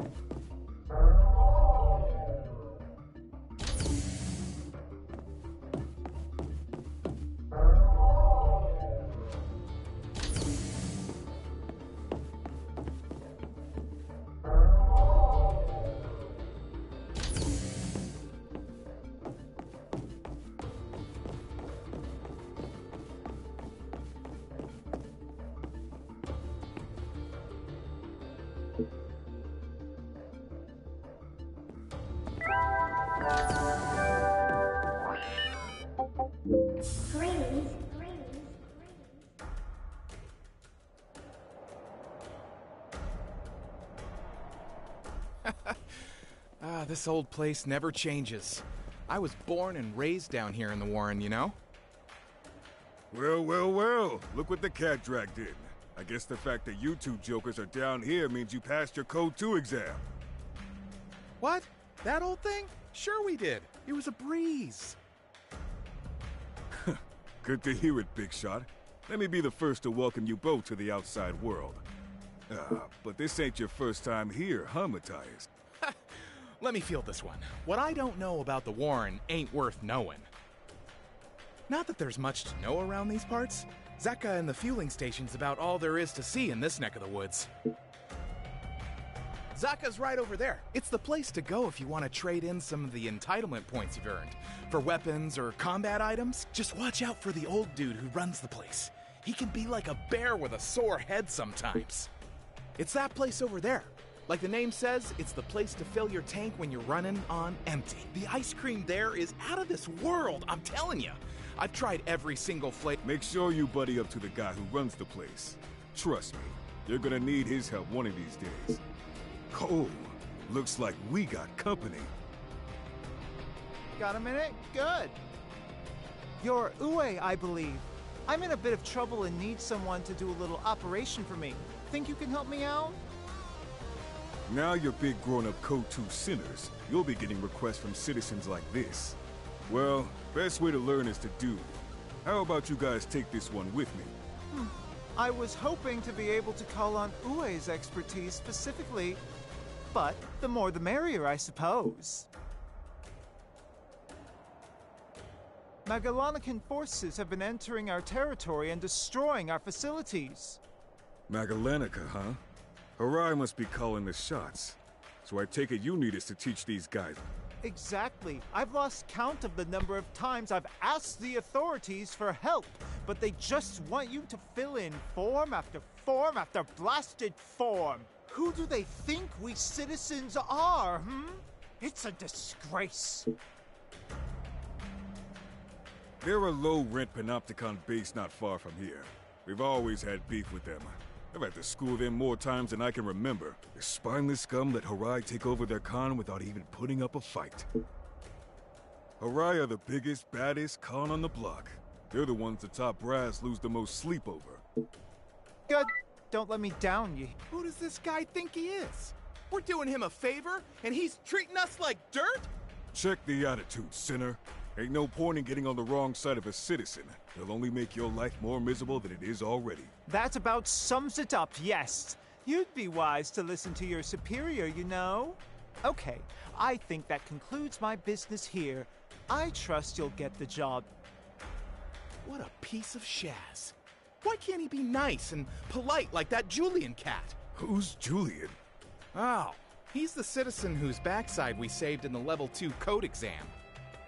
Greetings. This old place never changes. I was born and raised down here in the Warren, you know? Well, well, well. Look what the cat dragged in. I guess the fact that you two jokers are down here means you passed your Code 2 exam. What? That old thing? Sure we did. It was a breeze. Good to hear it, Big Shot. Let me be the first to welcome you both to the outside world. But this ain't your first time here, huh, Matthias? Let me field this one. What I don't know about the Warren ain't worth knowing. Not that there's much to know around these parts. Zeka and the fueling station's about all there is to see in this neck of the woods. Zaka's right over there. It's the place to go if you want to trade in some of the entitlement points you've earned. For weapons or combat items, just watch out for the old dude who runs the place. He can be like a bear with a sore head sometimes. It's that place over there. Like the name says, it's the place to fill your tank when you're running on empty. The ice cream there is out of this world, I'm telling you. I've tried every single flavor. Make sure you buddy up to the guy who runs the place. Trust me, you're gonna need his help one of these days. Oh, looks like we got company. Got a minute? Good. You're Uwe, I believe. I'm in a bit of trouble and need someone to do a little operation for me. Think you can help me out? Now you're big grown-up Code 2 sinners. You'll be getting requests from citizens like this. Well, best way to learn is to do. How about you guys take this one with me? I was hoping to be able to call on Ue's expertise specifically, but the more the merrier, I suppose. Magellanican forces have been entering our territory and destroying our facilities. Magallanica, huh? Harai must be calling the shots. So I take it you need us to teach these guys. Exactly. I've lost count of the number of times I've asked the authorities for help, but they just want you to fill in form after blasted form. Who do they think we citizens are, It's a disgrace. They're a low-rent Panopticon base not far from here. We've always had beef with them. I've had to school them more times than I can remember. The spineless scum let Harai take over their con without even putting up a fight. Harai are the biggest, baddest con on the block. They're the ones the top brass lose the most sleep over. Good. Don't let me down, you. Who does this guy think he is? We're doing him a favor, and he's treating us like dirt? Check the attitude, sinner. Ain't no point in getting on the wrong side of a citizen. It'll only make your life more miserable than it is already. That about sums it up, yes. You'd be wise to listen to your superior, you know. Okay, I think that concludes my business here. I trust you'll get the job. What a piece of shaz. Why can't he be nice and polite like that Julian cat? Who's Julian? Oh, he's the citizen whose backside we saved in the level 2 code exam.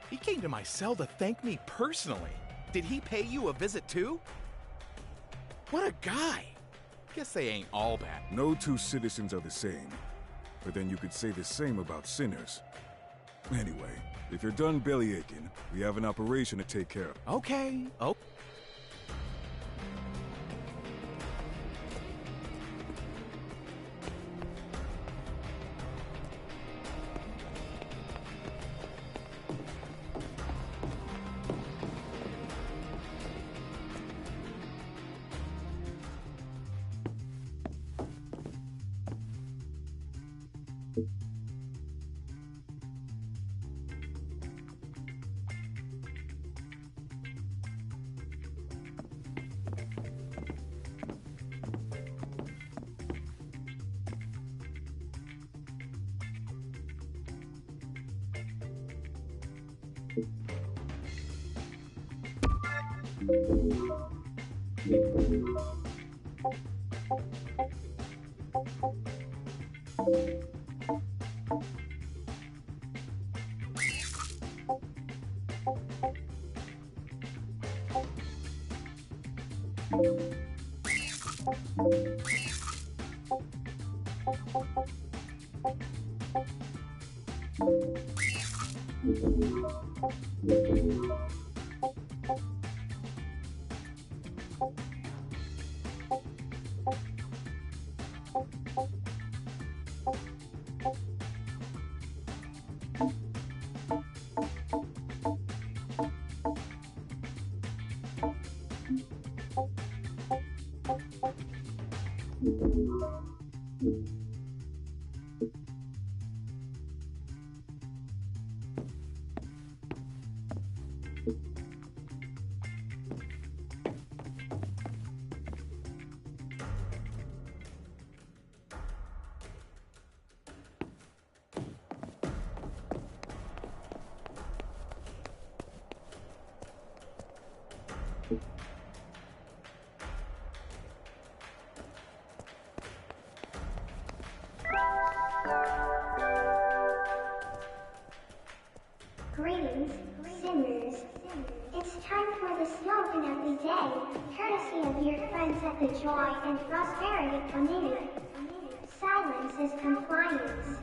He came to my cell to thank me personally. Did he pay you a visit too? What a guy. Guess they ain't all bad. No two citizens are the same. But then you could say the same about sinners. Anyway, if you're done belly aching, we have an operation to take care of. Okay. Oh. Greetings, sinners. It's time for the slogan of the day, courtesy of your friends at the Joy and Prosperity Committee. Silence is compliance.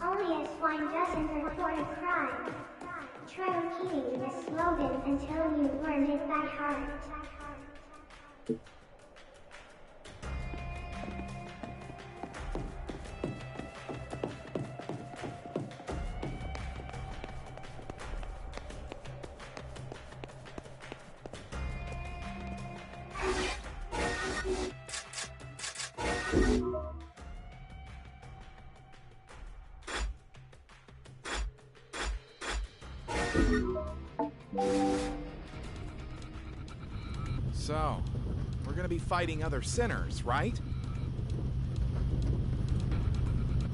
Only a swine doesn't report a crime. Try repeating the slogan until you learn it by heart. So, we're gonna be fighting other sinners, right?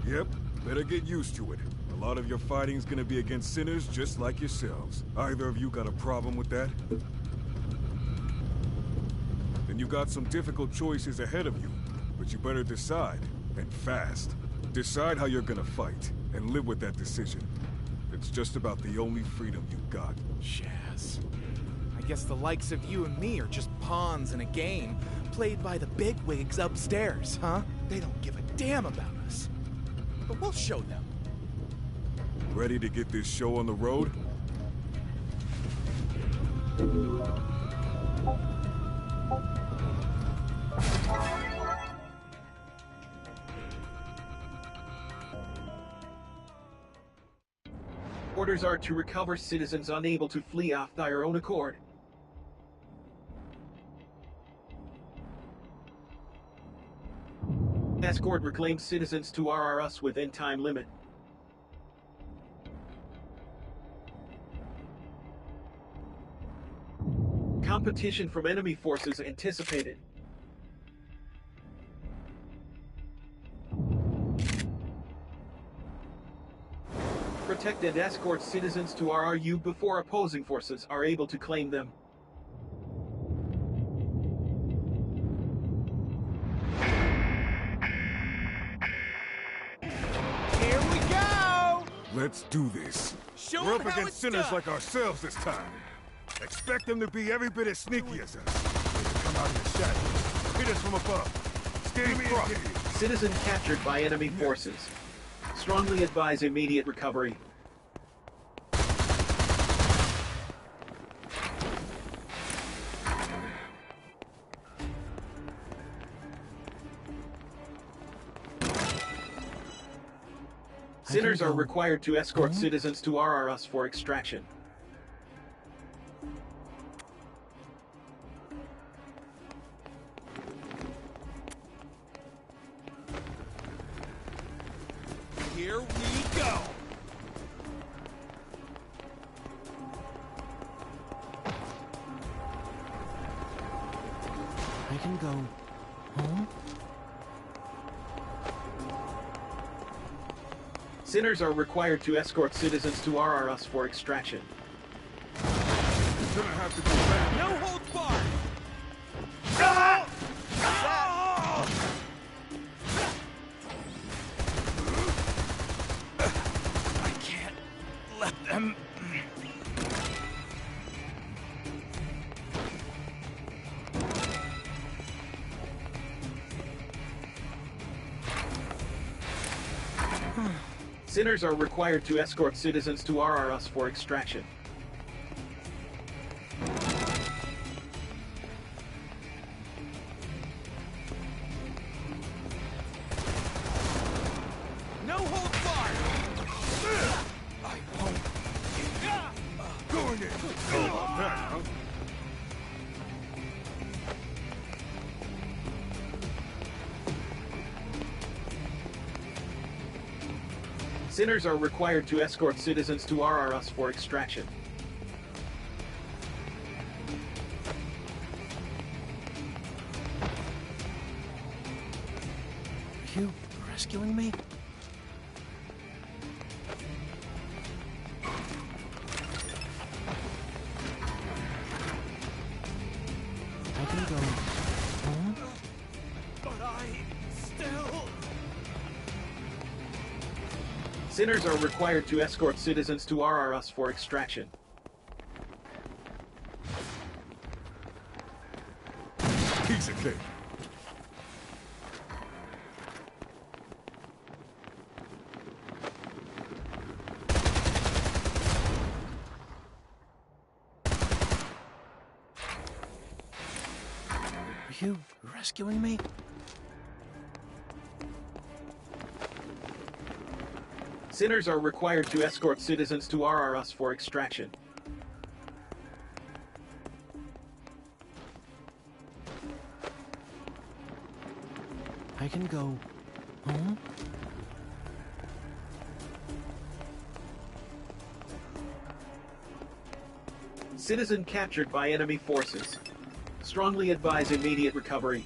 Yep, better get used to it. A lot of your fighting's gonna be against sinners just like yourselves. Either of you got a problem with that? Then you got some difficult choices ahead of you, but you better decide, and fast. Decide how you're gonna fight, and live with that decision. It's just about the only freedom you got. Shaz. I guess the likes of you and me are just pawns in a game played by the bigwigs upstairs, huh? They don't give a damn about us. But we'll show them. Ready to get this show on the road? Orders are to recover citizens unable to flee off their own accord. Escort reclaimed citizens to RRS within time limit. Competition from enemy forces anticipated. Protect and escort citizens to RRU before opposing forces are able to claim them. Here we go! Let's do this. Show We're 'em up how against it's sinners done. like ourselves this time. Expect them to be every bit as sneaky as us. Come out of the shadows. Hit us from above. Stay frosty. Citizen captured by enemy forces. Strongly advise immediate recovery. Sinners are required to escort citizens to RRS for extraction. Here we go! I can go home? Sinners are required to escort citizens to RRS for extraction. gonna have to go back. No holds barred! I can't let them... Sinners are required to escort citizens to RRS for extraction. No holds barred! I won't... Going in. How about that, huh? Sinners are required to escort citizens to RRS for extraction. Are you rescuing me? I can go home? But I still... Sinners are required to escort citizens to RRS for extraction. Piece of cake. Are you rescuing me? Sinners are required to escort citizens to RRS for extraction. I can go home? Citizen captured by enemy forces. Strongly advise immediate recovery.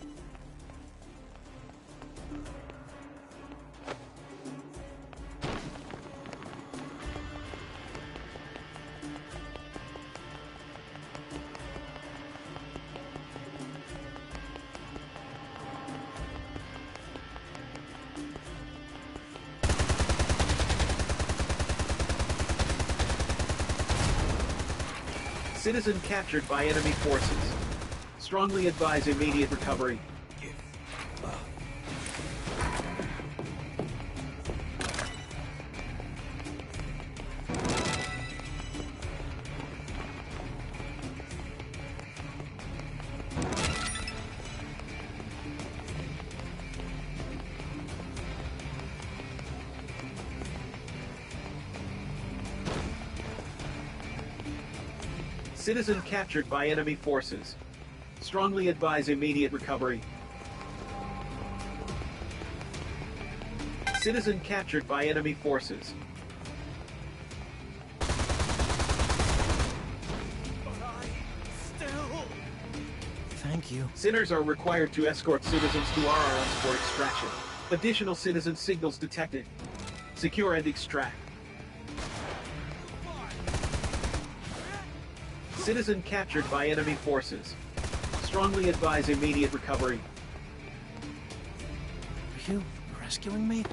Citizen captured by enemy forces. Strongly advise immediate recovery. Citizen captured by enemy forces. Strongly advise immediate recovery. Citizen captured by enemy forces. But I still... Thank you. Sinners are required to escort citizens to RRS for extraction. Additional citizen signals detected. Secure and extract. Citizen captured by enemy forces. Strongly advise immediate recovery. Are you rescuing me?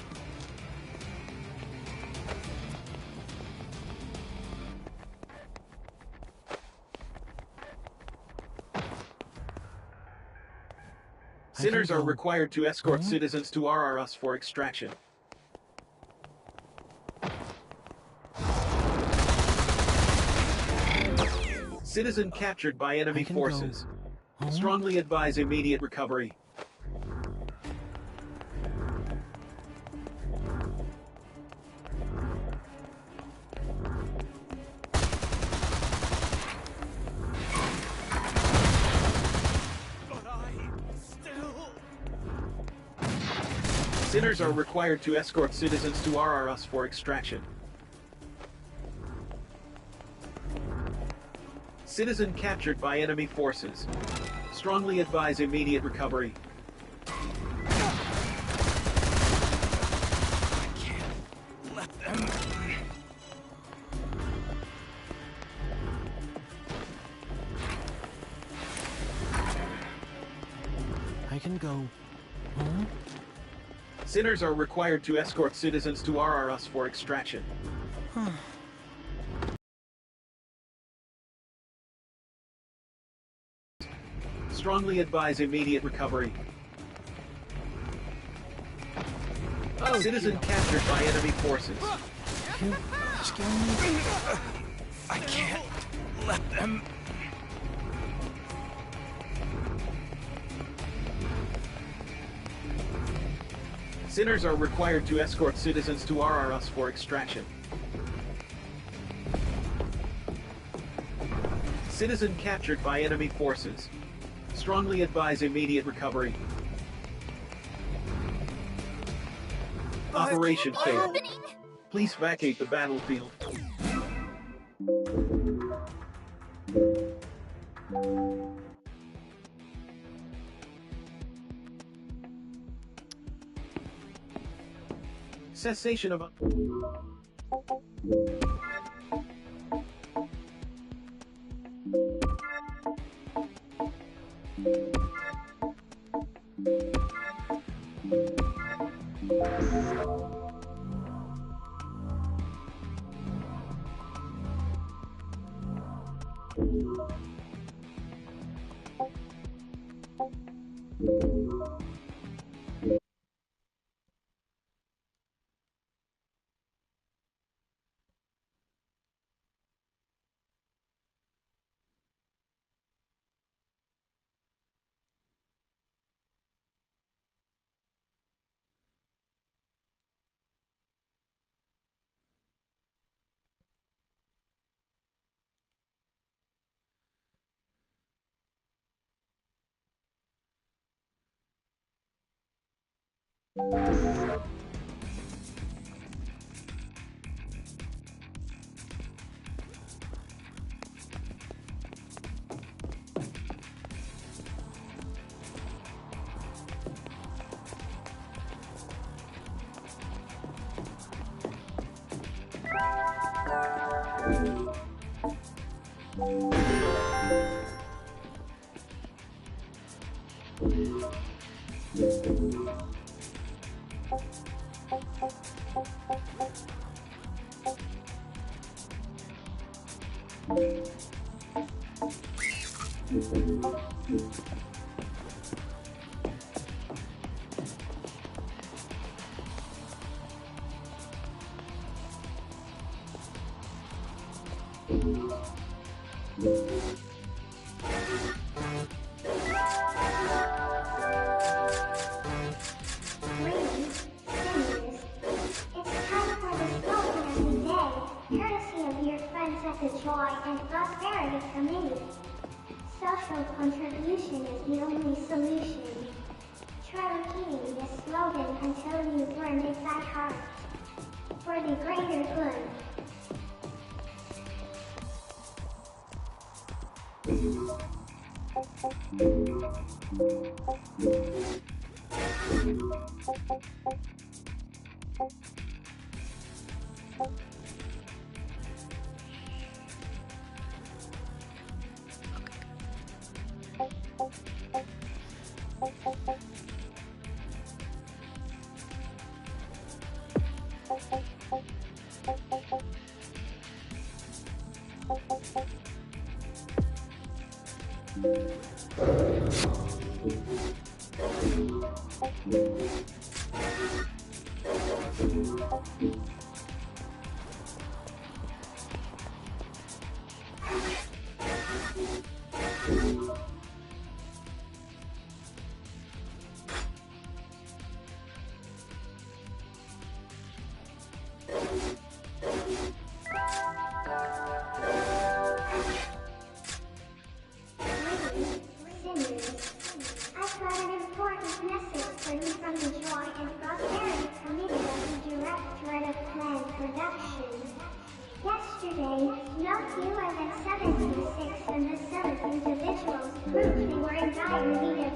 Sinners are go required to escort home? citizens to RRS for extraction. Citizen captured by enemy I can forces. go home? Strongly advise immediate recovery. But I still... Sinners are required to escort citizens to RRS for extraction. Citizen captured by enemy forces. Strongly advise immediate recovery. I can't let them... can go home? Sinners are required to escort citizens to RRS for extraction. Strongly advise immediate recovery. Citizen captured by enemy forces. You rescuing me? I can't let them. Sinners are required to escort citizens to RRS for extraction. Citizen captured by enemy forces. Strongly advise immediate recovery. Operation failed. Please vacate the battlefield. Cessation of... Social contribution is the only solution. Try repeating this slogan until you've learned it by heart. For the greater good. Yesterday, no fewer than 76 and the 7 individuals proved they were in dire need of